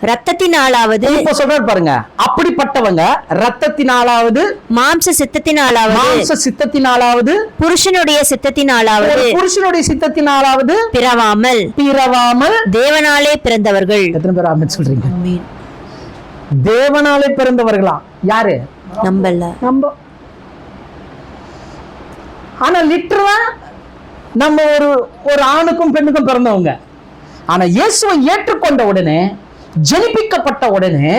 ரத்தத்தினாலாவது, இப்ப சொல்றாரு பாருங்க, அப்படிப்பட்டவங்க ரத்தத்தினாலாவது, மாம்ச சித்தத்தினாலாவது, புருஷனுடைய சித்தத்தினாலாவது பிறவாமல் தேவனாலே பிறந்தவர்கள். எத்தனை பேர் ஆமென் சொல்றீங்க? தேவனாலே பிறந்தவர்களா? யாரு? நம்ம. ஆனா லிட்டரலா நம்ம ஒரு ஆணுக்கும் பெண்ணுக்கும் பிறந்தவங்க. ஆனா இயேசுவை ஏற்றுக்கொண்ட உடனே, ஜெனிப்பிக்கப்பட்ட உடனே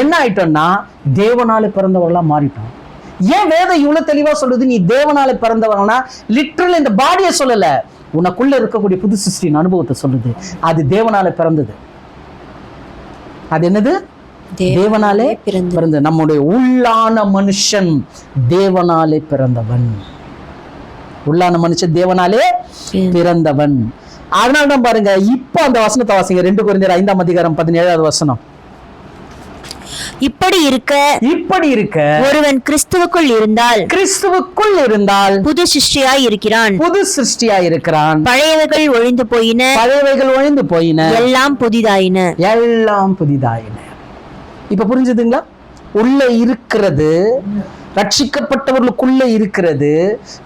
என்ன ஆயிட்டோம்னா தேவனால பிறந்தவர்களா மாறிட்டோம். ஏன் வேதம் இவ்வளவு தெளிவா சொல்லுது நீ தேவனால பிறந்தவர்களா? லிட்டரல் இந்த பாடியை சொல்லல, உனக்குள்ள இருக்கக்கூடிய புது சிருஷ்டியின் அனுபவத்தை சொல்லுது. அது தேவனால பிறந்தது. அது என்னது? தேவனாலே பிறந்த. நம்முடைய உள்ளான மனுஷன் தேவனாலே பிறந்தவன். உள்ளான மனுஷன் தேவனாலே பிறந்தவன். அதனால்தான் பாருங்க, இப்ப அந்த வசனத்தை வாசிங்க. 2 கொரிந்தியர் 5:17. இப்படி இருக்க ஒருவன் கிறிஸ்துவுக்குள் இருந்தால் புது சிருஷ்டியாய் இருக்கிறான். பழையவைகள் ஒழிந்து போயின, எல்லாம் புதிதாயின. இப்ப புரிஞ்சுதுங்களா? உள்ள இருக்கிறது, ரட்சிக்கப்பட்டவர்களுக்குள்ள இருக்கிறது,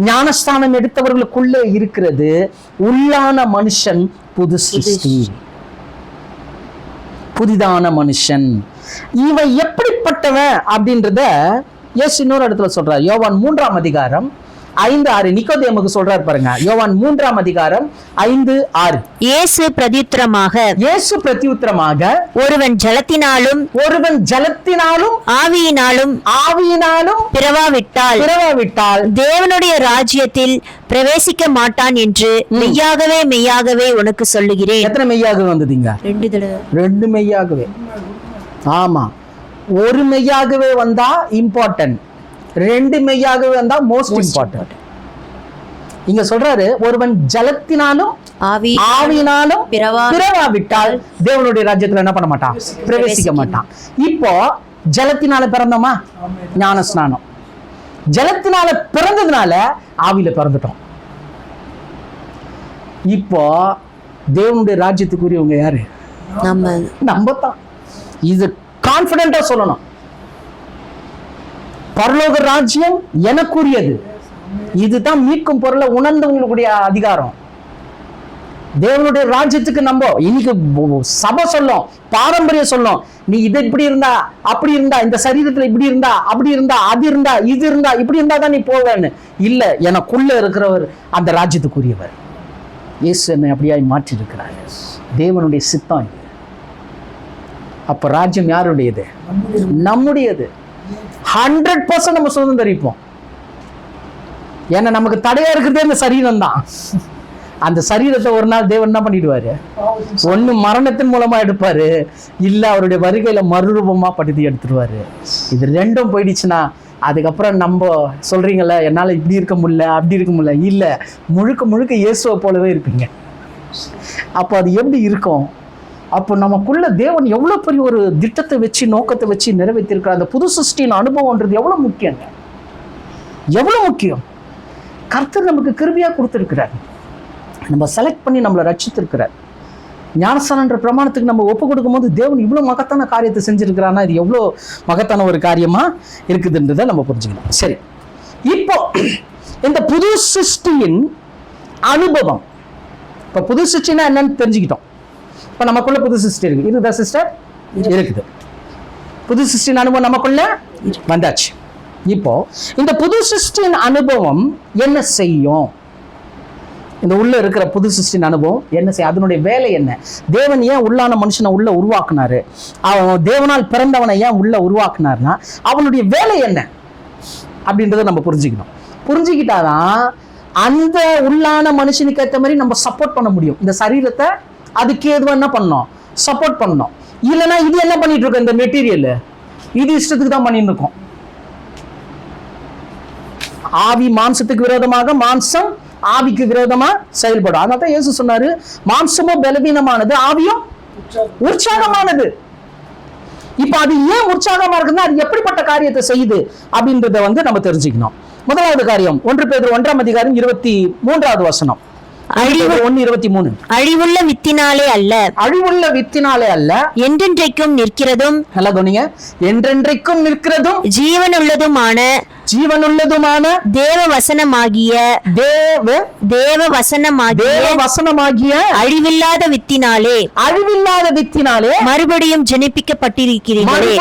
ஞானஸ்தானம் எடுத்தவர்களுக்குள்ள இருக்கிறது, உள்ளான மனுஷன் புது சிருஷ்டி, புதிதான மனுஷன். இவன் எப்படிப்பட்டவன் அப்படின்றத இயேசு இன்னொரு இடத்துல சொல்றார். யோவான் 3ஆம் அதிகாரம் 5-6 நிக்கோதேமுக்கு சொல்றார் பாருங்க. யோவான் 3ஆம் அதிகாரம் 5-6. இயேசு பிரதியுத்தரமாக ஒருவன் ஜலத்தினாலும் ஆவியினாலும் பிறவாவிட்டால் தேவனுடைய ராஜ்யத்தில் பிரவேசிக்க மாட்டான் என்று மெய்யாகவே உனக்கு சொல்லுகிறேன். எத்தனை மெய்யாகவே வந்ததுங்க? 2 தடவை. 2 மெய்யாகவே. ஆமா, ஒரு மெய்யாகவே வந்தா இம்பார்ட்டன்ட், 2 மெய்யாகவே வந்தா மோஸ்ட் இம்பார்ட்டன்ட். இங்க சொல்றாரு, ஒருவன் ஜலத்தினாலும் ஆவியினாலும் பிறவாவிட்டால் தேவனுடைய ராஜ்யத்துல என்ன பண்ண மாட்டான்? பிரவேசிக்க மாட்டான். இப்போ ஜலத்தினால பிறந்தோமா? ஞானஸ்நானம். ஜலத்தினால பிறந்ததுனால ஆவியில பிறந்துட்டோம். இப்போ தேவனுடைய ராஜ்யத்துக்குரியவங்க யாரு? நம்ம தான். இது கான்பிடென்டா சொல்லணும். பரலோக ராஜ்யம் எனக்குரியது. இதுதான் மீட்கும் பொருளை உணர்ந்தவங்களுடைய அதிகாரம். தேவனுடைய ராஜ்யத்துக்கு நம்ம இன்னைக்கு சபை சொல்லும், பாரம்பரியம் சொல்லும், நீ இது இப்படி இருந்தா அப்படி இருந்தா, இந்த சரீரத்துல இப்படி இருந்தா அப்படி இருந்தா, அது இருந்தா இது இருந்தா இப்படி இருந்தா தான் நீ போவேன்னு இல்ல. எனக்குள்ள இருக்கிறவர் அந்த ராஜ்யத்துக்குரியவர். இயேசு என்னை அப்படியாய் மாற்றி இருக்கிறார். தேவனுடைய சித்தம் இது. அப்ப ராஜ்யம் யாருடையது? நம்முடையது. 100% நம்ம சுதந்திரிப்போம். ஏன்னா நமக்கு தடையா இருக்கிறதே இந்த சரீரம் தான். அந்த சரீரத்தை ஒரு நாள் தேவன் என்ன பண்ணிடுவாரு? ஒண்ணு மரணத்தின் மூலமா எடுப்பாரு, இல்ல அவருடைய வருகையில மறுரூபமா படுத்தி எடுத்துருவாரு. இது 2ம் போயிடுச்சுன்னா அதுக்கப்புறம் நம்ம சொல்றீங்கல்ல, என்னால இப்படி இருக்க முடியல அப்படி இருக்க முடியல, இல்ல முழுக்க இயேசுவை போலவே இருப்பீங்க. அப்போ அது எப்படி இருக்கும்? அப்போ நமக்குள்ள தேவன் எவ்வளவு பெரிய ஒரு திட்டத்தை வச்சு நோக்கத்தை வச்சு நிறைவேற்றிருக்கிற அந்த புது சிருஷ்டியின் அனுபவம்ன்றது எவ்வளவு முக்கியங்க, எவ்வளவு முக்கியம். கர்த்தர் நமக்கு கிருபையா கொடுத்திருக்கிறார், நம்ம செலக்ட் பண்ணி நம்மளை ரட்சித்திருக்கிறார். ஞானஸ்தானன்ற பிரமாணத்துக்கு நம்ம ஒப்பு கொடுக்கும் போது தேவன் இவ்வளவு மகத்தான காரியத்தை செஞ்சிருக்கிறான்னா இது எவ்வளோ மகத்தான ஒரு காரியமா இருக்குதுன்றதை நம்ம புரிஞ்சுக்கணும். சரி, இப்போ இந்த புது சிருஷ்டியின் அனுபவம், இப்போ புது சிருஷ்டினா என்னன்னு தெரிஞ்சுக்கிட்டோம். இப்போ நமக்குள்ள புது சிருஷ்டி இருக்கு. இருக்குதா சிஸ்டர்? இருக்குது. புது சிருஷ்டியின் அனுபவம் நமக்குள்ள வந்தாச்சு. இப்போ இந்த புது சிருஷ்டியின் அனுபவம் என்ன செய்யும்? இந்த உள்ள இருக்கிற புது சிருஷ்டியின் அனுபவம் என்ன செய்யும்? அதனுடைய வேலை என்ன? தேவன் ஏன் உள்ளான மனுஷனை உள்ள உருவாக்குனாரு? அவன் தேவனால் பிறந்தவனை ஏன் உள்ள உருவாக்குனாருன்னா அவனுடைய வேலை என்ன அப்படின்றத நம்ம புரிஞ்சுக்கணும். புரிஞ்சுக்கிட்டாதான் அந்த உள்ளான மனுஷனுக்கு ஏற்ற மாதிரி நம்ம சப்போர்ட் பண்ண முடியும். இந்த சரீரத்தை அதுக்கு எதுவும் என்ன பண்ணணும்? சப்போர்ட் பண்ணணும். இல்லைன்னா இது என்ன பண்ணிட்டு இருக்கோம்? இந்த மெட்டீரியல் இது இஷ்டத்துக்கு தான் பண்ணிட்டு இருக்கோம். ஆவி மாம்சத்துக்கு விரோதமாக, மாம்சம் ஆவிக்கு விரோதமா செயல்படும். அதனால இயேசு சொன்னாரு, மாம்சமும் பலவீனமானது, ஆவியும் உற்சாகமானது. இப்ப அது ஏன் உற்சாகமா இருக்குன்னா அது எப்படிப்பட்ட காரியத்தை செய்யுது அப்படின்றத நம்ம தெரிஞ்சுக்கணும். முதலாவது காரியம் 1 பேதுரு 1ஆம் அதிகாரம் 23வது வசனம். 1:23. அழிவுள்ள வித்தினாலே அல்ல, என்றென்றைக்கும் நிற்கிறதும், நல்லா கவனிங்க, என்றென்றைக்கும் நிற்கிறதும் ஜீவனுள்ளதுமான தேவ வசனமாகிய அழிவில்லாத வித்தினாலே மறுபடியும் ஜனிப்பிக்கப்பட்டு இருக்கிறீர்களே.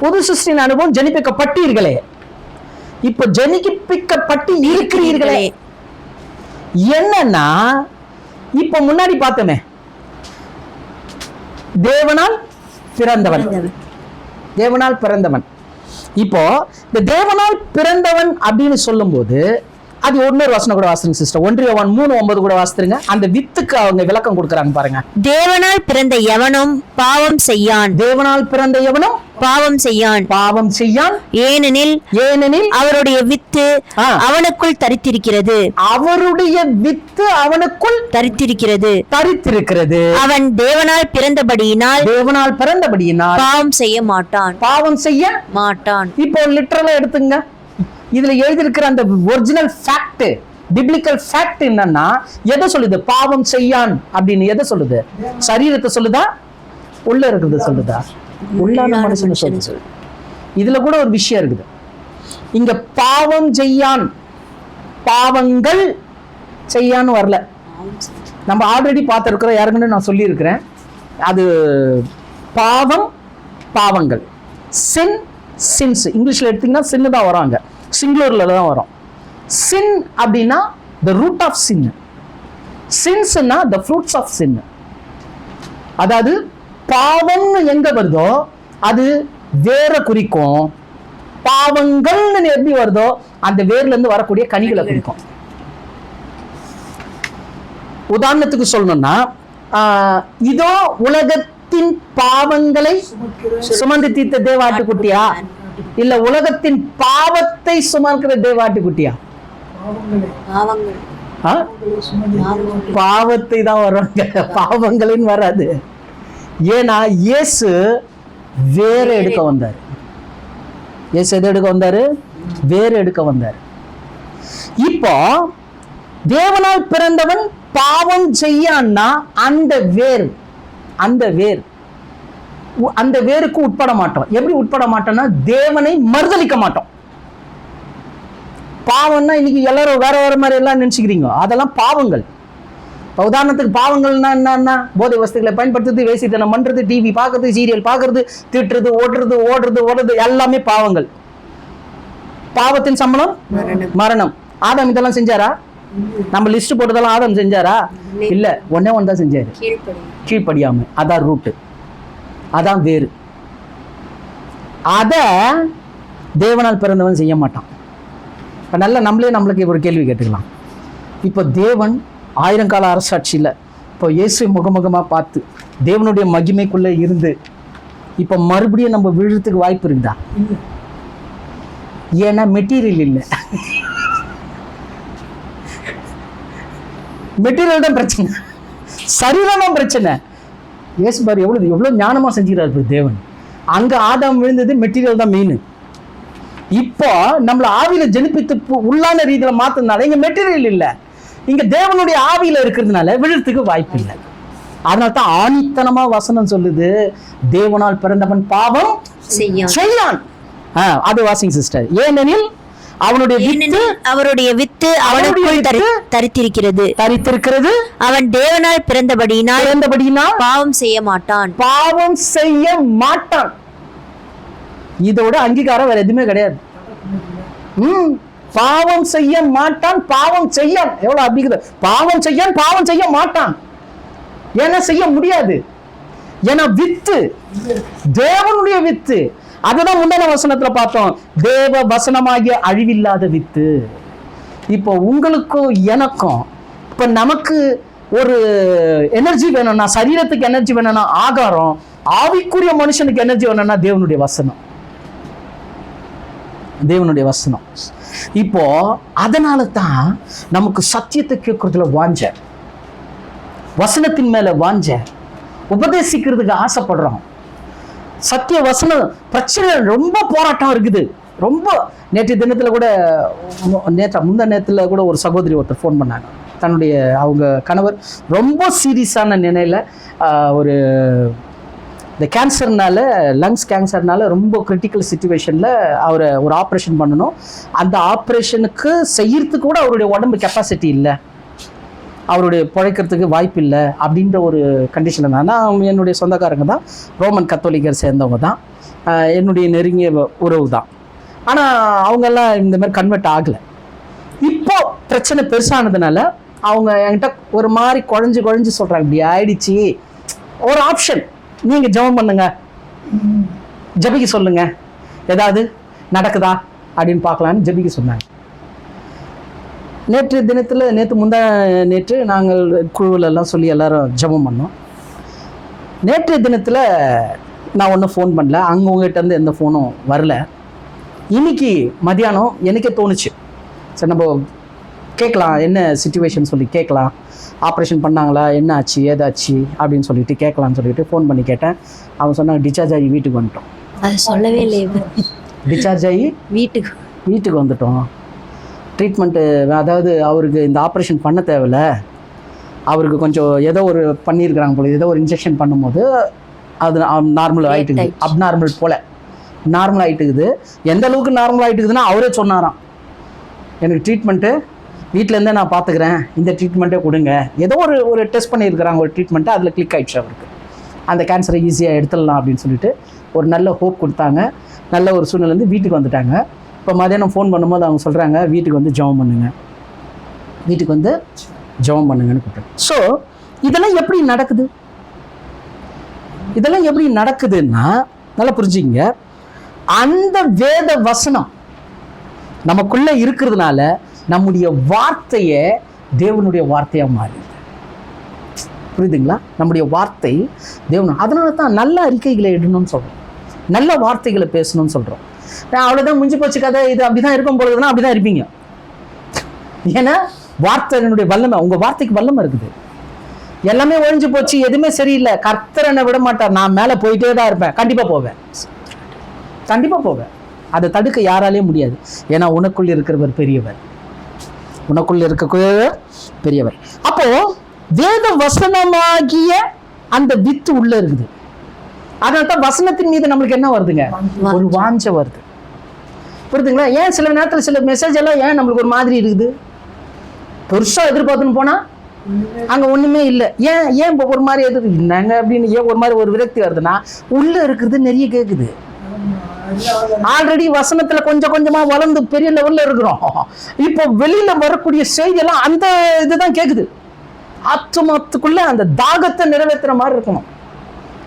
புது சிருஷ்டியின் அனுபவம் ஜனிப்பிக்கப்பட்டீர்களே. இப்ப ஜனிப்பிக்கப்பட்டு இருக்கிறீர்களே என்னன்னா, இப்ப முன்னாடி பார்த்தோமே, தேவனால் பிறந்தவன். இப்போ இந்த தேவனால் பிறந்தவன் அப்படின்னு சொல்லும் போது அது இன்னொரு வசனம் கூட வாசிங்க சிஸ்டர். 1 யோவான் 3:9 கூட வாசித்துருங்க. அந்த வித்துக்கு அவங்க விளக்கம் கொடுக்கறாங்க பாருங்க. தேவனால் பிறந்த எவனும் பாவம் செய்யான். தேவனால் பிறந்த எவனும் பாவம் செய்யான். பாவம் செய்யான். ஏனெனில் அவருடைய வித்து அவனுக்குள் தரித்திருக்கிறது. அவருடைய வித்து அவனுக்குள் தரித்திருக்கிறது. அவன் தேவனால் பிறந்தபடியினால் பாவம் செய்ய மாட்டான். இப்போ லிட்டரலா எடுத்துங்க. இதுல எழுதியிருக்கிற அந்த ஒரிஜினல் ஃபேக்ட், பிப்ளிக்கல் ஃபேக்ட் என்னன்னா எதை சொல்லுது? பாவம் செய்யான் அப்படின்னு எதை சொல்லுது? சரீரத்தை சொல்லுதா, உள்ள இருக்கிறது சொல்லுதா? உள்ளான மனுஷன் சொல்லுது. இதுல கூட ஒரு விஷயம் இருக்குது. இங்க பாவம் செய்யான், பாவங்கள் செய்யான்னு வரல. நம்ம ஆல்ரெடி பார்த்திருக்கிறோம், யாருக்குன்னு நான் சொல்லி இருக்கிறேன். அது பாவம், பாவங்கள், சின், சின்ஸ். இங்கிலீஷ்ல எடுத்தீங்கன்னா சின்னு தான் வராங்க, சிங்குலர்ல தான் வரும். சின் அப்படின்னா the root of sin, சின்ஸ்னா the fruits of sin. அதாவது பாவம்னு எங்க வருதோ அது வேற குறிக்கும், பாவங்கள்னு எப்படி வருதோ அந்த வேர்ல இருந்து வரக்கூடிய கனிகளை குறிக்கும். உதாரணத்துக்கு சொல்லணும்னா, இதோ உலகத்தின் பாவங்களை சுமந்து தீர்த்த தேவாட்டுக்குட்டியா, இல்ல உலகத்தின் பாவத்தை சுமக்கிற தேவாட்டுக்குட்டியா? பாவத்தை தான் வருவாங்க, பாவங்களின் வராது. ஏன்னா இயேசு வேற எடுக்க வந்தார். இயேசு எதை எடுக்க வந்தாரு? வேற எடுக்க வந்தார். இப்போ தேவனால் பிறந்தவன் பாவம் செய்யான்னா அந்த வேர், அந்த வேருக்கு உட்பட மாட்டோம். எப்படி உட்பட மாட்டோம்னா தேவனை மறுதலிக்க மாட்டோம். பாவம்னா இன்னைக்கு எல்லாரும் வேற வேற மாதிரி எல்லாம் நினைச்சுக்கிறீங்க, அதெல்லாம் பாவங்கள். உதாரணத்துக்கு பாவங்கள்னா என்னன்னா, போதை வஸ்துக்களை பயன்படுத்துறது, வேசித்தனம் பண்றது, டிவி பார்க்கறது, சீரியல் பார்க்கறது, திட்டுறது, ஓடுறது எல்லாமே பாவங்கள். பாவத்தின் சம்பளம் மரணம். ஆதாம் இதெல்லாம் செஞ்சாரா? நம்ம லிஸ்ட் போட்டதெல்லாம் ஆதாம் செஞ்சாரா? இல்ல, ஒன்னே தான் செஞ்சாரு, கீழ்ப்படியாம. அதான் ரூட்டு, அதான் வேறு. அத தேவனால் பிறந்தவன் செய்ய மாட்டான். இப்ப நல்ல நம்மளுக்கு ஒரு கேள்வி கேட்டுக்கலாம். இப்போ தேவன் 1000 கால அரசாட்சியில இப்போ இயேசு முகமுகமா பார்த்து தேவனுடைய மகிமைக்குள்ள இருந்து இப்போ மறுபடியும் நம்ம விழுறதுக்கு வாய்ப்பு இருக்குதா? ஏன்னா மெட்டீரியல் இல்லை. மெட்டீரியல் தான் பிரச்சனை, சரீரம் தான் பிரச்சனை. இயேசு பாரு எவ்வளவு ஞானமா செஞ்சுக்கிறாரு தேவன். அங்க ஆதாம் விழுந்தது மெட்டீரியல் தான் மெயின். இப்போ நம்மள ஆவியில ஜனிப்பித்து உள்ளான ரீதியில மாத்தினால இங்க மெட்டீரியல் இல்லை, இங்க தேவனுடைய ஆவியில இருக்கிறதுனால விழுறதுக்கு வாய்ப்பு இல்லை. அதனால தான் ஆணித்தனமா வசனம் சொல்லுது, தேவனால் பிறந்தவன் பாவம் செய்யான். அது வாசிங் சிஸ்டர். ஏனெனில் அவருடைய வித்து அவனுக்குள் தரித்திருக்கிறது. அவன் தேவனால் பிறந்தபடியினால் பாவம் செய்ய மாட்டான். இதோட அங்கீகாரம் வேற எதுவுமே கிடையாது. பாவம் செய்ய மாட்டான், பாவம் செய்யான். எவ்வளவு அப்படிங்குது? பாவம் செய்ய மாட்டான். ஏன்னா செய்ய முடியாது. ஏன்னா வித்து தேவனுடைய வித்து. அதுதான் முந்தின வசனத்துல பார்த்தோம், தேவ வசனமாகிய அழிவில்லாத வித்து. இப்போ உங்களுக்கும் எனக்கும் இப்ப நமக்கு ஒரு எனர்ஜி வேணும்னா, சரீரத்துக்கு எனர்ஜி வேணும்னா ஆகாரம், ஆவிக்குரிய மனுஷனுக்கு எனர்ஜி வேணும்னா தேவனுடைய வசனம். இப்போ அதனால தான் நமக்கு சத்தியத்தை கேட்கறதுல வாஞ்ச, வசனத்தின் மேல வாஞ்ச, உபதேசிக்கிறதுக்கு ஆசைப்படுறோம். சத்திய வசனம் பிரச்சனை ரொம்ப போராட்டம் இருக்குது. ரொம்ப நேற்று தினத்துல கூட, முந்த நேரத்துல கூட ஒரு சகோதரி ஒருத்தர் ஃபோன் பண்ணாங்க. தன்னுடைய அவங்க கணவர் ரொம்ப சீரியஸான நிலையில ஒரு இந்த கேன்சர்னால, லங்ஸ் கேன்சர்னால ரொம்ப கிரிட்டிக்கல் சிச்சுவேஷனில் அவரை ஒரு ஆப்ரேஷன் பண்ணணும். அந்த ஆப்ரேஷனுக்கு செய்யறதுக்கு கூட அவருடைய உடம்பு கெப்பாசிட்டி இல்லை, அவருடைய பிழைக்கிறதுக்கு வாய்ப்பு இல்லை அப்படின்ற ஒரு கண்டிஷனில் தான். நான் என்னுடைய சொந்தக்காரங்க தான், ரோமன் கத்தோலிக்கர் சேர்ந்தவங்க தான், என்னுடைய நெருங்கிய உறவு தான். ஆனால் அவங்கெல்லாம் இந்த மாதிரி கன்வெர்ட் ஆகலை. இப்போ பிரச்சனை பெருசானதுனால அவங்க என்கிட்ட ஒரு மாதிரி குழஞ்சு சொல்கிறாங்க, இப்படி ஆயிடுச்சு, ஒரு ஆப்ஷன் நீங்கள் ஜெபம் பண்ணுங்க, ஜபிக்க சொல்லுங்க, ஏதாவது நடக்குதா அப்படின்னு பார்க்கலான்னு ஜபிக்க சொன்னாங்க. நேற்று நாங்கள் குழுவிலெல்லாம் சொல்லி எல்லாரும் ஜெபம் பண்ணோம். நேற்றைய தினத்தில் நான் ஒன்றும் ஃபோன் பண்ணல, அங்கே உங்ககிட்ட இருந்து எந்த ஃபோனும் வரல. இன்னைக்கு மதியானம் எனக்கே தோணுச்சு, சரி நம்ம கேட்கலாம் என்ன சுச்சுவேஷன் சொல்லி கேட்கலாம், ஆப்ரேஷன் பண்ணாங்களா, என்ன ஆச்சு ஏதாச்சு அப்படின்னு சொல்லிட்டு கேட்கலான்னு சொல்லிட்டு ஃபோன் பண்ணி கேட்டேன். அவங்க சொன்னாங்க டிஸ்சார்ஜ் ஆகி வீட்டுக்கு வந்துட்டோம். அது சொல்லவே இல்லை. டிஸ்சார்ஜ் ஆகி வீட்டுக்கு வந்துட்டோம். ட்ரீட்மெண்ட்டு, அதாவது அவருக்கு இந்த ஆப்ரேஷன் பண்ண தேவையில்ல, அவருக்கு கொஞ்சம் ஏதோ ஒரு பண்ணியிருக்கிறாங்க போல, ஏதோ ஒரு இன்ஜெக்ஷன் பண்ணும்போது அது நார்மல் ஆகிட்டுக்குது, அப்நார்மல் போல் நார்மல் ஆகிட்டுக்குது. எந்த அளவுக்கு நார்மல் ஆகிட்டுக்குதுன்னா அவரே சொன்னாராம், எனக்கு ட்ரீட்மெண்ட்டு வீட்டிலேருந்தே நான் பார்த்துக்கிறேன், இந்த ட்ரீட்மெண்ட்டே கொடுங்க. ஏதோ ஒரு டெஸ்ட் பண்ணியிருக்கிறாங்க ஒரு ட்ரீட்மெண்ட்டு, அதில் கிளிக் ஆகிடுச்சு அவருக்கு, அந்த கேன்சரை ஈஸியாக எடுத்துடலாம் அப்படின்னு சொல்லிட்டு ஒரு நல்ல ஹோப் கொடுத்தாங்க. நல்ல ஒரு சூழ்நிலேருந்து வீட்டுக்கு வந்துட்டாங்க. இப்போ மதியானம் ஃபோன் பண்ணும்போது அவங்க சொல்கிறாங்க வீட்டுக்கு வந்து ஜெபம் பண்ணுங்க, வீட்டுக்கு வந்து ஜெபம் பண்ணுங்கன்னு கூப்பிட்டாங்க. ஸோ இதெல்லாம் எப்படி நடக்குது? இதெல்லாம் எப்படி நடக்குதுன்னா நல்லா புரிஞ்சுங்க, அந்த வேத வசனம் நமக்குள்ளே இருக்கிறதுனால நம்முடைய வார்த்தையை தேவனுடைய வார்த்தையாக மாறிடுது. புரியுதுங்களா? நம்முடைய வார்த்தை தேவன். அதனால தான் நல்ல அறிக்கைகளை இடணும்னு சொல்கிறோம், நல்ல வார்த்தைகளை பேசணும்னு சொல்கிறோம். அவ்வளோதான் முடிஞ்சு போச்சு கதை, இது அப்படி தான் இருக்கும் பொழுதுனா அப்படி தான் இருப்பீங்க. ஏன்னா வார்த்தையினுடைய வல்லமை, உங்கள் வார்த்தைக்கு வல்லமை இருக்குது. எல்லாமே ஒழிஞ்சு போச்சு, எதுவுமே சரியில்லை, கர்த்தர் என்னை விட மாட்டார், நான் மேலே போயிட்டே தான் இருப்பேன், கண்டிப்பாக போவேன். அதை தடுக்க யாராலையும் முடியாது. ஏன்னா உனக்குள் இருக்கிறவர் பெரியவர், அப்போ வேத வசனமாகிய அந்த வித்து உள்ள இருக்குது. அதனால தான் வசனத்தின் மீது நம்மளுக்கு என்ன வருதுங்க, ஒரு வாஞ்சை வருது. புரியுதுங்களா? ஏன் சில நேரத்தில் சில மெசேஜ் எல்லாம் ஏன் நம்மளுக்கு ஒரு மாதிரி இருக்குது, பெருசா எதிர்பார்த்துன்னு போனா அங்க ஒண்ணுமே இல்லை, ஏன் ஒரு மாதிரி எதிர்க்குங்க அப்படின்னு ஏன் ஒரு மாதிரி ஒரு விரக்தி வருதுன்னா உள்ள இருக்கிறது நிறைய கேட்குது. ஆல்ரெடி வசனத்துல கொஞ்சம் கொஞ்சமா வளர்ந்து பெரிய லெவல்ல இருக்கிறோம். இப்போ வெளியில வரக்கூடிய செய்தியெல்லாம் அந்த இதுதான் கேட்குது. ஆத்துமத்துக்குள்ள அந்த தாகத்தை நிறைவேற்றுற மாதிரி இருக்கணும்.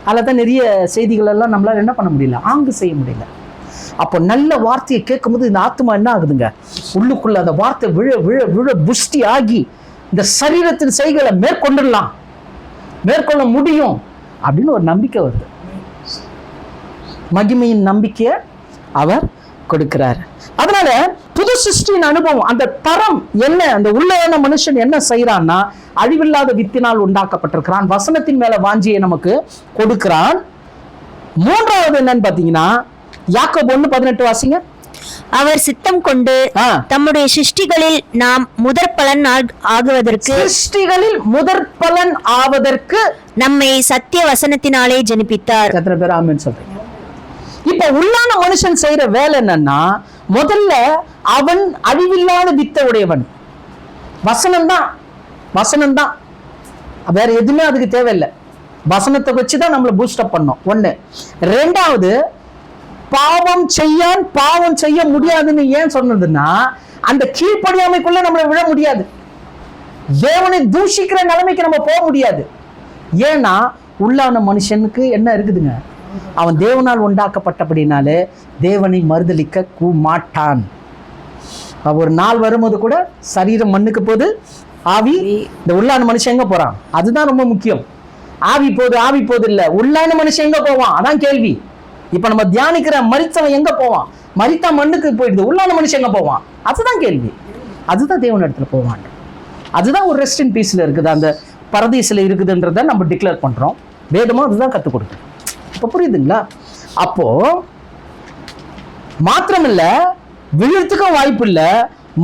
அதில் தான் நிறைய செய்திகள் எல்லாம் நம்மளால என்ன பண்ண முடியல, ஆங்கு செய்ய முடியல. அப்போ நல்ல வார்த்தையை கேட்கும்போது இந்த ஆத்மா என்ன ஆகுதுங்க, உள்ளுக்குள்ள அந்த வார்த்தை விழ விழ விழ புஷ்டி ஆகி இந்த சரீரத்தின் செய்களை மேற்கொள்ள முடியும் அப்படின்னு ஒரு நம்பிக்கை வருது. மகிமையின் நம்பிக்கையை அவர் கொடுக்கிறார். அதனால புது சிருஷ்டியின் அனுபவம், அந்த தரம் என்ன, அந்த உள்ளான மனுஷன் என்ன செய்யறான்னா அழிவில்லாத வித்தினால் உண்டாக்கப்பட்டிருக்கிறான், வசனத்தின் மேல வாஞ்சியை நமக்கு கொடுக்கிறான். மூன்றாவது என்னன்னு பாத்தீங்கன்னா யாக்கோபு 1:18 வாசிங்க. அவர் சித்தம் கொண்டு தம்முடைய சிருஷ்டிகளில் நாம் முதற் பலன் ஆவதற்கு நம்மை சத்திய வசனத்தினாலே ஜனிப்பித்தார். எத்தனை பேர் ஆமென் சொல்றீங்க? இப்ப உள்ளான மனுஷன் செய்யற வேலை என்னன்னா, முதல்ல அவன் அழிவில்லாத வித்தை உடையவன். வசனம்தான், வேற எதுவுமே அதுக்கு தேவையில்லை. வசனத்தை வச்சுதான் நம்மளை பூஸ்டப் பண்ணோம். ஒண்ணு. ரெண்டாவது, பாவம் செய்ய முடியாதுன்னு ஏன் சொன்னதுன்னா, அந்த கீழ்ப்படியாமைக்குள்ள நம்மளை விழ முடியாது, தேவனை தூஷிக்கிற நிலைமைக்கு நம்ம போக முடியாது. ஏன்னா உள்ளான மனுஷனுக்கு என்ன இருக்குதுங்க, அவன் தேவனால் உண்டாக்கப்பட்டபடினாலே தேவனை மறுதலிக்க மாட்டான். ஒரு நாள் வரும்போது கூட சரீரம் மண்ணுக்கு போது, ஆவி, இந்த உள்ளான மனுஷன் எங்க போறான், அதுதான் ரொம்ப முக்கியம். ஆவி போது இல்ல, உள்ளான மனுஷன் எங்க போவான், அதான் கேள்வி. இப்ப நம்ம தியானிக்கிற மரித்தவன் எங்க போவான், மரித்தா மண்ணுக்கு போயிடுது, உள்ளான மனுஷன் எங்க போவான், அதுதான் கேள்வி. அதுதான் தேவன் இடத்துல போவான். அதுதான் ஒரு ரெஸ்ட் இன் பீஸ்ல இருக்குது, அந்த பரதீசில் இருக்குதுன்றத நம்ம டிக்ளேர் பண்றோம். வேதமும் அதுதான் கற்றுக் கொடுக்குது. இப்போ புரியுதுங்களா? அப்போ மாத்திரமில்ல, விழுறதுக்கும் வாய்ப்பு இல்லை.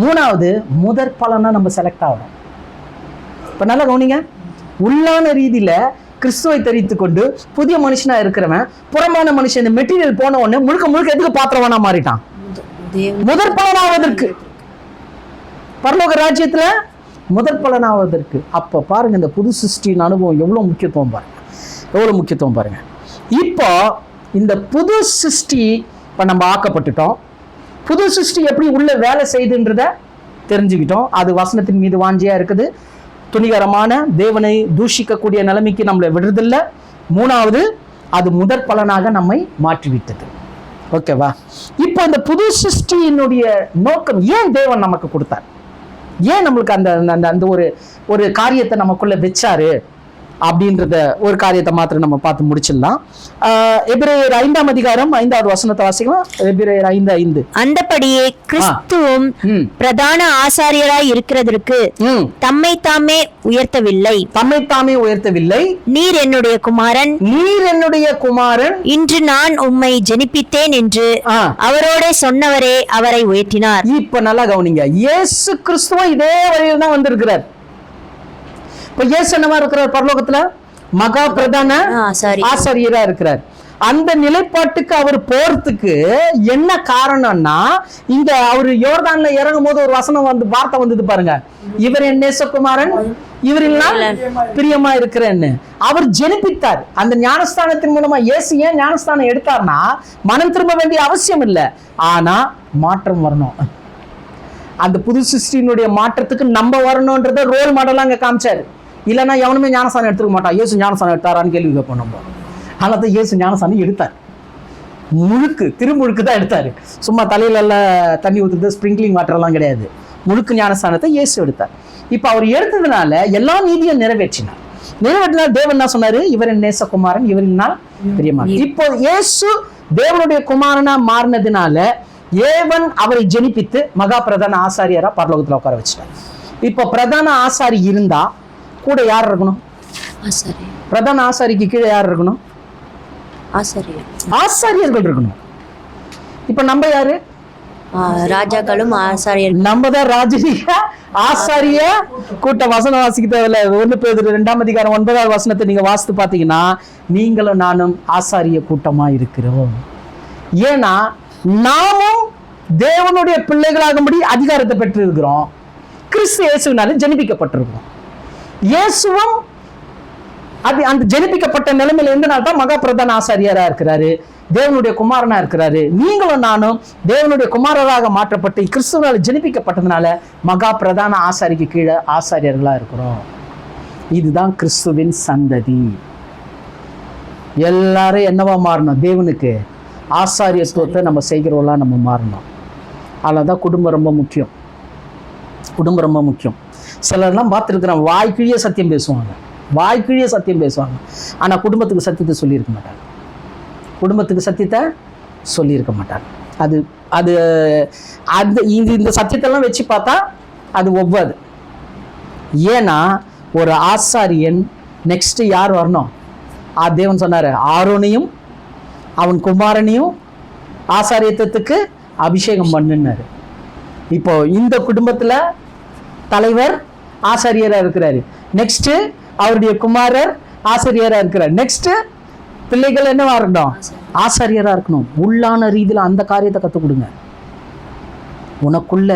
மூணாவது, முதற் பலனா நம்ம செலக்ட் ஆகிறோம். இப்போ நல்லா கவனிங்க, உள்ளான ரீதியில கிறிஸ்துவை தரித்து கொண்டு புதிய மனுஷனா இருக்கிறவன் புறமான மனுஷன் இந்த மெட்டீரியல் போன உடனே முழுக்க எதுக்கு பாத்திரவானா மாறிட்டான், முதற் பலனாவதற்கு, பரலோக ராஜ்யத்துல முதற் பலனாவதற்கு. அப்போ பாருங்க, இந்த புது சிருஷ்டியின் அனுபவம் எவ்வளவு முக்கியத்துவம் பாருங்க. இப்போ இந்த புது சிருஷ்டி இப்போ நம்ம ஆக்கப்பட்டுட்டோம். புது சிருஷ்டி எப்படி உள்ள வேலை செய்துன்றத தெரிஞ்சுக்கிட்டோம். அது வசனத்தின் மீது வாஞ்சியா இருக்குது. துணிகரமான தேவனை தூஷிக்கக்கூடிய நிலைமைக்கு நம்மளை விடுறதில்லை. மூணாவது, அது முதற் பலனாக நம்மை மாற்றிவிட்டது. ஓகேவா? இப்போ இந்த புது சிருஷ்டியினுடைய நோக்கம் ஏன் தேவன் நமக்கு கொடுத்தார், ஏன் நம்மளுக்கு அந்த அந்த அந்த ஒரு ஒரு காரியத்தை நமக்குள்ள வச்சாரு அப்படின்றத ஒரு காரியத்தை மாத்திரம் நம்ம பார்த்து முடிச்சிடலாம். எபிரேயர் 5ஆம் அதிகாரம் 5வது வசனத்தை வாசிக்கலாம். எபிரேயர் 5:5. அந்தபடியே கிறிஸ்துவும் பிரதான ஆசாரியராய் இருக்கிறதற்கு தம்மை தாமே உயர்த்தவில்லை. நீர் என்னுடைய குமாரன், இன்று நான் உம்மை ஜெனிப்பித்தேன் என்று அவரோட சொன்னவரே அவரை உயர்த்தினார். இப்ப நல்லா கவனிங்க, இயேசு கிறிஸ்துவும் இதே வழியில் தான் வந்திருக்கிறார். இப்ப இயேசு என்னவா இருக்கிறார்? பரலோகத்துல மகா பிரதான ஆசாரியரா இருக்கிறார். அந்த நிலைப்பாட்டுக்கு அவர் போறதுக்கு என்ன காரணம்னா, இந்த அவர் யோர்தான்ல இறங்கும் போது ஒரு வசனம் வார்த்தை வந்தது பாருங்க, இவர் என் நேசகுமாரன், இவரில் பிரியமா இருக்கிறேன்னு அவர் ஜெனிப்பித்தார். அந்த ஞானஸ்தானத்தின் மூலமா இயேசு ஏன் ஞானஸ்தானம் எடுத்தார்னா, மனம் திரும்ப வேண்டிய அவசியம் இல்லை, ஆனா மாற்றம் வரணும். அந்த புது சிருஷ்டியினுடைய மாற்றத்துக்கு நம்ம வரணும்ன்றத ரோல் மாடலா அங்க காமிச்சாரு. இல்லைன்னா எவனுமே ஞானஸ்தானம் எடுத்துக்க மாட்டான். இயேசு ஞானஸ்தானம் எடுத்தாரான்னு கேள்வி கேட்போம் நம்ம. ஆனால் தான் இயேசு ஞானஸ்தானம் எடுத்தார். திருமுழுக்கு தான் எடுத்தாரு. சும்மா தலையில எல்லாம் தண்ணி ஊற்றுறது, ஸ்ப்ரிங்க்லிங் வாட்டர்லாம் கிடையாது. முழுக்கு ஞானஸ்தானத்தை இயேசு எடுத்தார். இப்போ அவர் எடுத்ததுனால எல்லா நீதியும் நிறைவேற்றினார். தேவன் என்ன சொன்னாரு? இவரின் நேசகுமாரன், இவரினால் பிரியமான. இப்போ இயேசு தேவனுடைய குமாரனா மாறினதுனால ஏவன் அவரை ஜெனிப்பித்து மகா பிரதான ஆசாரியரா பரலோகத்துல உட்கார வச்சுட்டார். இப்போ பிரதான ஆசாரி இருந்தா கூட யார் இருக்கணும்? பிரதான ஆசாரிக்கு கீழே யார் இருக்கணும்? ஆசாரியர்கள் இருக்கணும். இப்ப நம்ம யாரு? ராஜாக்களும் ஆசாரியர். நம்ம தான் ராஜரீக ஆசாரிய கூட்ட. வசனம் வாசிக்க தேவையில்ல. 1 பேதுரு 2ஆம் அதிகாரம் 9வது வசனத்தை நீங்க வாசித்து பாத்தீங்கன்னா, நீங்களும் நானும் ஆசாரிய கூட்டமா இருக்கிறோம். ஏன்னா நாமும் தேவனுடைய பிள்ளைகளாகும்படி அதிகாரத்தை பெற்று இருக்கிறோம். கிறிஸ்து இயேசுவினால ஜெனிப்பிக்கப்பட்டிருக்கிறோம். இயேசுவும் அது அந்த ஜெனிப்பிக்கப்பட்ட நிலைமையில இருந்தனால்தான் மகா பிரதான ஆசாரியரா இருக்கிறாரு, தேவனுடைய குமாரனா இருக்கிறாரு. நீங்களும் நானும் தேவனுடைய குமாரராக மாற்றப்பட்டு கிறிஸ்துவால் ஜெனிப்பிக்கப்பட்டதுனால மகா பிரதான ஆசாரிக்கு கீழே ஆசாரியர்களா இருக்கிறோம். இதுதான் கிறிஸ்துவின் சந்ததி. எல்லாரும் என்னவா மாறணும்? தேவனுக்கு ஆசாரியத்துவத்தை நம்ம செய்கிறவங்களா நம்ம மாறணும். அதனால்தான் குடும்பம் ரொம்ப முக்கியம். சிலர்லாம் பார்த்துருக்குறேன், வாய்க்கிழிய சத்தியம் பேசுவாங்க, ஆனால் குடும்பத்துக்கு சத்தியத்தை சொல்லியிருக்க மாட்டாங்க. அது அது அது இந்த சத்தியத்தெல்லாம் வச்சு பார்த்தா அது ஒவ்வாது. ஏன்னா ஒரு ஆசாரியன் நெக்ஸ்ட் யார் வரணும்? தேவன் சொன்னாரு, ஆரோனையும் அவன் குமாரனையும் ஆசாரியத்துவத்துக்கு அபிஷேகம் பண்ணுனாரு. இப்போ இந்த குடும்பத்துல தலைவர் ஆசாரியரா இருக்கிறாரு, நெக்ஸ்ட் அவருடைய குமாரர் ஆசிரியரா இருக்கிறார், நெக்ஸ்ட் பிள்ளைகள் என்னவா இருக்கணும்? ஆசாரியரா இருக்கணும். உள்ளான ரீதியில அந்த காரியத்தை கற்றுக் கொடுங்க. உனக்குள்ள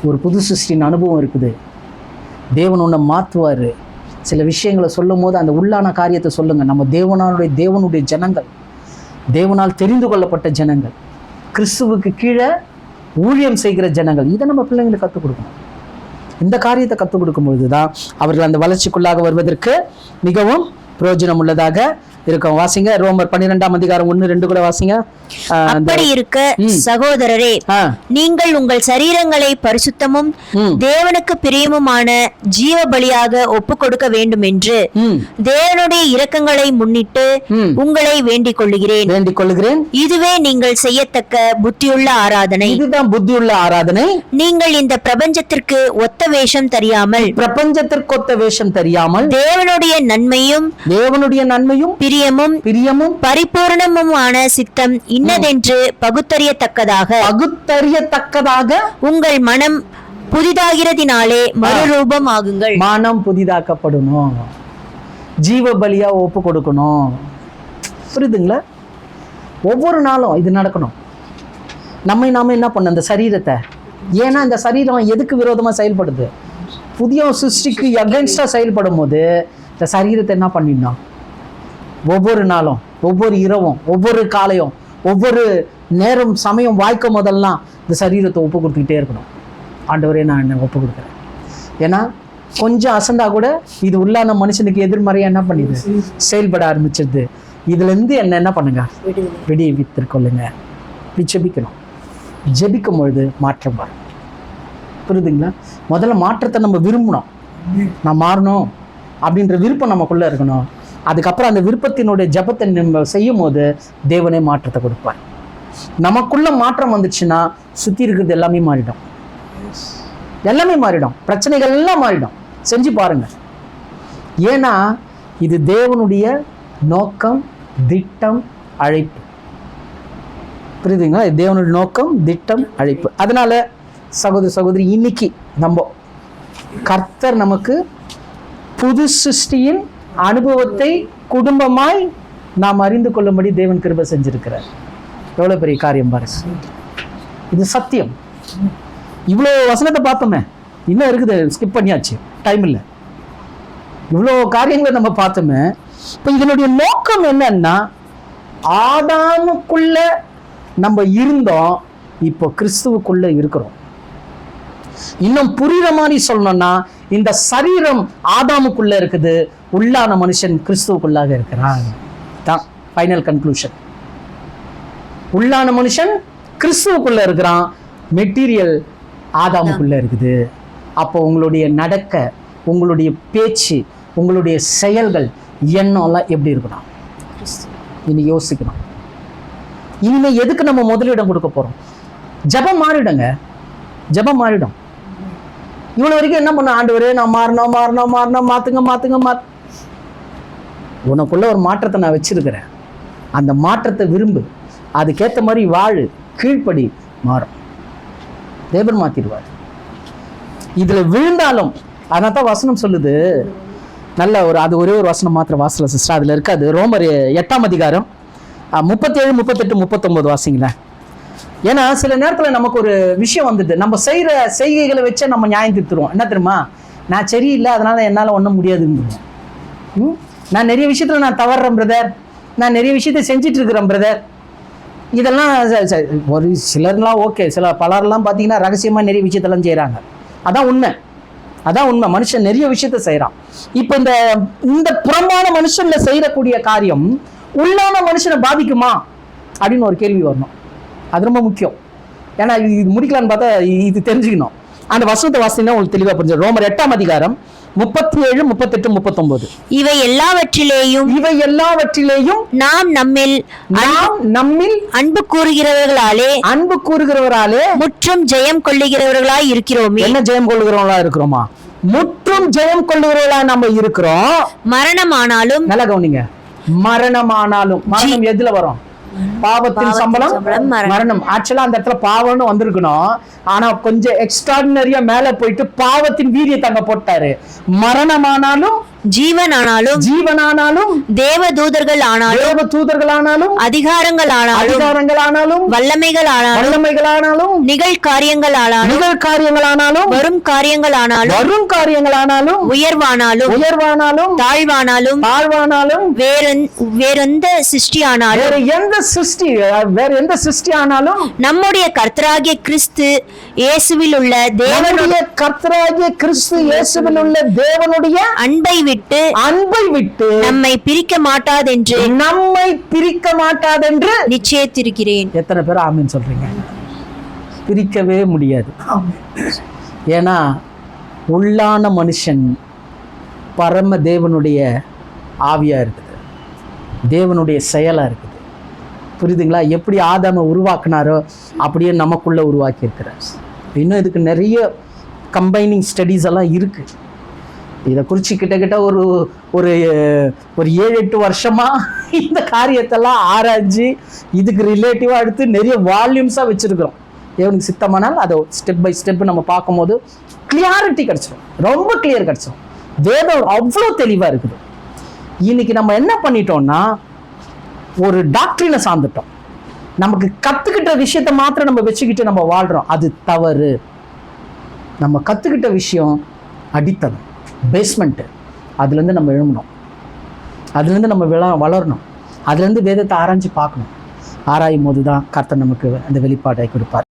ஒரு புது சிருஷ்டின் அனுபவம் இருக்குது. தேவன் உன்னை மாற்றுவாரு. சில விஷயங்களை சொல்லும் போது அந்த உள்ளான காரியத்தை சொல்லுங்க. நம்ம தேவனுடைய ஜனங்கள், தேவனால் தெரிந்து கொள்ளப்பட்ட ஜனங்கள், கிறிஸ்துவுக்கு கீழே ஊழியம் செய்கிற ஜனங்கள். இதை நம்ம பிள்ளைங்களுக்கு கற்றுக் கொடுக்கணும். இந்த காரியத்தை கற்றுக் கொடுக்கும்பொழுது தான் அவர்கள் அந்த வளர்ச்சிக்குள்ளாக வருவதற்கு மிகவும் பிரயோஜனம் உள்ளதாக இருக்கும். வாசிங்க ரோமர் 12ஆம் அதிகாரம் 1-2 கூட வாசிங்க. அப்படி இருக்க சகோதரரே, நீங்கள் உங்கள் சரீரங்களை பரிசுத்தமும் தேவனுக்கு பிரியமுமான ஜீவ பலியாக ஒப்பு கொடுக்க வேண்டும் என்று தேவனுடைய இரக்கங்களை முன்னிட்டு உங்களை வேண்டிக் கொள்ளுகிறேன். இதுவே நீங்கள் செய்யத்தக்க புத்தியுள்ள ஆராதனை. இதுதான் புத்தியுள்ள ஆராதனை. நீங்கள் இந்த பிரபஞ்சத்திற்கு ஒத்த வேஷம் தெரியாமல் தேவனுடைய நன்மையும் பிரியமும் பரிபூர்ணமுமான சித்தம் இன்னதென்று பகுத்தறியத்தக்கதாக உங்கள் மனம் புதிதாகிறதினாலே மறுரூபம் ஆகுங்கள். மனம் புதிதாக்கப்படணும், ஜீவ பலியா ஒப்பு கொடுக்கணும். புரியுதுங்களா? ஒவ்வொரு நாளும் இது நடக்கணும். நாம என்ன பண்ண அந்த சரீரத்தை, ஏன்னா இந்த சரீரம் எதுக்கு விரோதமா செயல்படுது? புதிய சிருஷ்டிக்கு அகைன்ஸ்டா செயல்படும் போது இந்த சரீரத்தை என்ன பண்ணிடணும்? ஒவ்வொரு நாளும், ஒவ்வொரு இரவும், ஒவ்வொரு காலையும், ஒவ்வொரு நேரம் சமயம் வாய்க்கும் போதெல்லாம் இந்த சரீரத்தை ஒப்பு கொடுத்துக்கிட்டே இருக்கணும். ஆண்டவரே நான் என்ன ஒப்பு கொடுக்குறேன். ஏன்னா கொஞ்சம் அசந்தா கூட இது உள்ளான மனுஷனுக்கு எதிர்மறையா என்ன பண்ணிது? செயல்பட ஆரம்பிச்சிருது. இதுல இருந்து என்ன பண்ணுங்க? விடுவித்துக்கொள்ளுங்க. ஜெபிக்கணும். ஜெபிக்கும் பொழுது மாற்றம் வரும். புரியுதுங்களா? முதல்ல மாற்றத்தை நம்ம விரும்பணும். நான் மாறணும் அப்படின்ற விருப்பம் நமக்குள்ளே இருக்கணும். அதுக்கப்புறம் அந்த விருப்பத்தினுடைய ஜபத்தை நம்ம செய்யும் போது தேவனே மாற்றத்தை கொடுப்பார். நமக்குள்ள மாற்றம் வந்துச்சுன்னா சுற்றி இருக்கிறது எல்லாமே மாறிடும். எல்லாமே மாறிடும். பிரச்சனைகள் எல்லாம் மாறிடும். செஞ்சு பாருங்க. ஏன்னா இது தேவனுடைய நோக்கம், திட்டம், அழைப்பு. புரியுதுங்களா? இது தேவனுடைய நோக்கம், திட்டம், அழைப்பு. அதனால சகோதர சகோதரி, இன்னைக்கு நம்ம கர்த்தர் நமக்கு புது சிருஷ்டியின் அனுபவத்தை குடும்பமாய் நாம் அறிந்து கொள்ளும்படி தேவன் கிருபை செஞ்சிருக்கிறார். எவ்வளோ பெரிய காரியம் பாருங்க. இது சத்தியம். இவ்வளோ வசனத்தை பார்த்தோமே, இன்னும் இருக்குது, ஸ்கிப் பண்ணியாச்சு, டைம் இல்லை. இவ்வளோ காரியங்களை நம்ம பார்த்தோமே. இப்போ இதனுடைய நோக்கம் என்னன்னா, ஆதாமுக்குள்ள நம்ம இருந்தோம், இப்போ கிறிஸ்துவுக்குள்ள இருக்கிறோம். இன்னும் புரியுற மாதிரி சொல்லணும்னா, இந்த சரீரம் ஆதாமுக்குள்ள இருக்குது, உள்ளான மனுஷன் கிறிஸ்துவுக்குள்ளாக இருக்கிறான். தான் ஃபைனல் கன்க்ளூஷன். உள்ளான மனுஷன் கிறிஸ்துவுக்குள்ள இருக்கிறான், மெட்டீரியல் ஆதாமுக்குள்ள இருக்குது. அப்போ உங்களுடைய நடக்க, உங்களுடைய பேச்சு, உங்களுடைய செயல்கள், எண்ணம்லாம் எப்படி இருக்கணும் இனி யோசிக்கணும். இனிமே எதுக்கு நம்ம முதலிடம் கொடுக்க போறோம்? ஜபம் மாறிடுங்க. ஜபம் மாறிடும். இவ்வளவு வரைக்கும் என்ன பண்ண, ஆண்டவரே நான் மாறணும் மாறணும் மாறணும், மாத்துங்க. உனக்குள்ள ஒரு மாற்றத்தை நான் வச்சிருக்கிறேன். அந்த மாற்றத்தை விரும்பு, அதுக்கேற்ற மாதிரி வாழு, கீழ்ப்படி, மாறும். தேவன் மாத்திடுவார். இதுல விழுந்தாலும், அதனால தான் வசனம் சொல்லுது. நல்ல அது ஒரே ஒரு வசனம் மாத்திரம் வாசல சிஸ்டர், அதுல இருக்காது. ரோமர் 8ஆம் அதிகாரம் 37, 38, 39 வாசிங்களேன். ஏன்னா சில நேரத்தில் நமக்கு ஒரு விஷயம் வந்துட்டு, நம்ம செய்கிற செய்கைகளை வச்சே நம்ம நியாயம் திருத்துருவோம். என்ன தெரியுமா? நான் சரியில்லை, அதனால என்னால் ஒன்றும் முடியாதுன்னு. நான் நிறைய விஷயத்தில் நான் தவறுறேன் பிரதர், நான் நிறைய விஷயத்தை செஞ்சுட்டு இருக்கிறேன் பிரதர். இதெல்லாம் ஒரு சிலர்லாம் ஓகே, பலர்லாம் பார்த்தீங்கன்னா ரகசியமாக நிறைய விஷயத்தெல்லாம் செய்கிறாங்க. அதான் உண்மை. மனுஷன் நிறைய விஷயத்த செய்கிறான். இப்போ இந்த புறம்பான மனுஷன்ல செய்யக்கூடிய காரியம் உள்ளான மனுஷனை பாதிக்குமா அப்படின்னு ஒரு கேள்வி வரணும். அது ரொம்ப முக்கியம். ஏன்னா இது முடிக்கலான்னு பார்த்தா இது தெரிஞ்சுக்கணும். அந்த வசனத்தை வாசினா உங்களுக்கு தெளிவாக புரிஞ்சிடும். ரோமர் 8ஆம் அதிகாரம் 37, 38, 39. இவை எல்லாவற்றிலேயும் நாம் நம்மில் அன்பு கூறுகிறவர்களாலே முற்றும் ஜெயம் கொள்ளுகிறவர்களாய் இருக்கிறோமே. என்ன ஜெயம் கொள்ளுகிறவர்களா இருக்கிறோமா? முற்றும் ஜெயம் கொள்ளுகிறவர்களா நம்ம இருக்கிறோம். மரணமானாலும், நல்லா கவனிங்க, மரணமானாலும், மரணம் எதுல வரும்? பாவத்தின் சம்பளம் மரணம். ஆக்சுவலா அந்த இடத்துல பாவம்னு வந்திருக்கணும். ஆனா கொஞ்சம் எக்ஸ்ட்ராடினரியா மேல போயிட்டு பாவத்தின் வீரியத்தை அங்க போட்டாரு. மரணமானாலும், ஜீவனானாலும், தேவதூதர்கள் ஆனாலும், அதிகாரங்கள் ஆனாலும், வல்லமைகள் ஆனாலும், நிகழ்காரியங்கள் ஆனாலும், வரும் காரியங்கள் ஆனாலும், உயர்வானாலும், தாழ்வானாலும், வேறெந்த சிருஷ்டி ஆனாலும், நம்முடைய கர்த்தராகிய கிறிஸ்து இயேசுவில் உள்ள தேவனுடைய அன்பை விட்டு நம்மை பிரிக்க மாட்டாதென்று நிச்சயித்திருக்கிறேன். எத்தனை பேர் ஆமீன் சொல்றீங்க? பிரிக்கவே முடியாது. ஏன்னா உள்ளான மனுஷன் பரம தேவனுடைய ஆவியா இருக்குது, தேவனுடைய செயலா இருக்குது. புரியுதுங்களா? எப்படி ஆதாமை உருவாக்குனாரோ அப்படியே நமக்குள்ள உருவாக்கி இருக்கிறார். இன்னும் இதுக்கு நிறைய கம்பைனிங் ஸ்டடீஸ் எல்லாம் இருக்கு. இதை குறித்து கிட்டத்தட்ட ஒரு 7-8 வருஷமா இந்த காரியத்தெல்லாம் ஆராய்ச்சி இதுக்கு ரிலேட்டிவாக எடுத்து நிறைய வால்யூம்ஸாக வச்சுருக்கிறோம். தேவனுக்கு சித்தமானால் அதை ஸ்டெப் பை ஸ்டெப் நம்ம பார்க்கும்போது கிளியாரிட்டி கிடச்சிடும், ரொம்ப கிளியர் கிடச்சிடும். வேதம் அவ்வளோ தெளிவாக இருக்குது. இன்னைக்கு நம்ம என்ன பண்ணிட்டோம்னா, ஒரு டாக்டரினை சார்ந்துட்டோம். நமக்கு கற்றுக்கிட்ட விஷயத்தை மாத்திரம் நம்ம வச்சுக்கிட்டு நம்ம வாழ்கிறோம். அது தவறு. நம்ம கற்றுக்கிட்ட விஷயம் அடித்தளம், பேஸ்மெண்ட்டு. அதுலேருந்து நம்ம எழுமணும், அதுலேருந்து நம்ம வளரணும், அதுலேருந்து வேதத்தை ஆராய்ச்சி பார்க்கணும். ஆராயும் போது தான் கர்த்தர் நமக்கு அந்த வெளிப்பாட்டை கொடுப்பார்.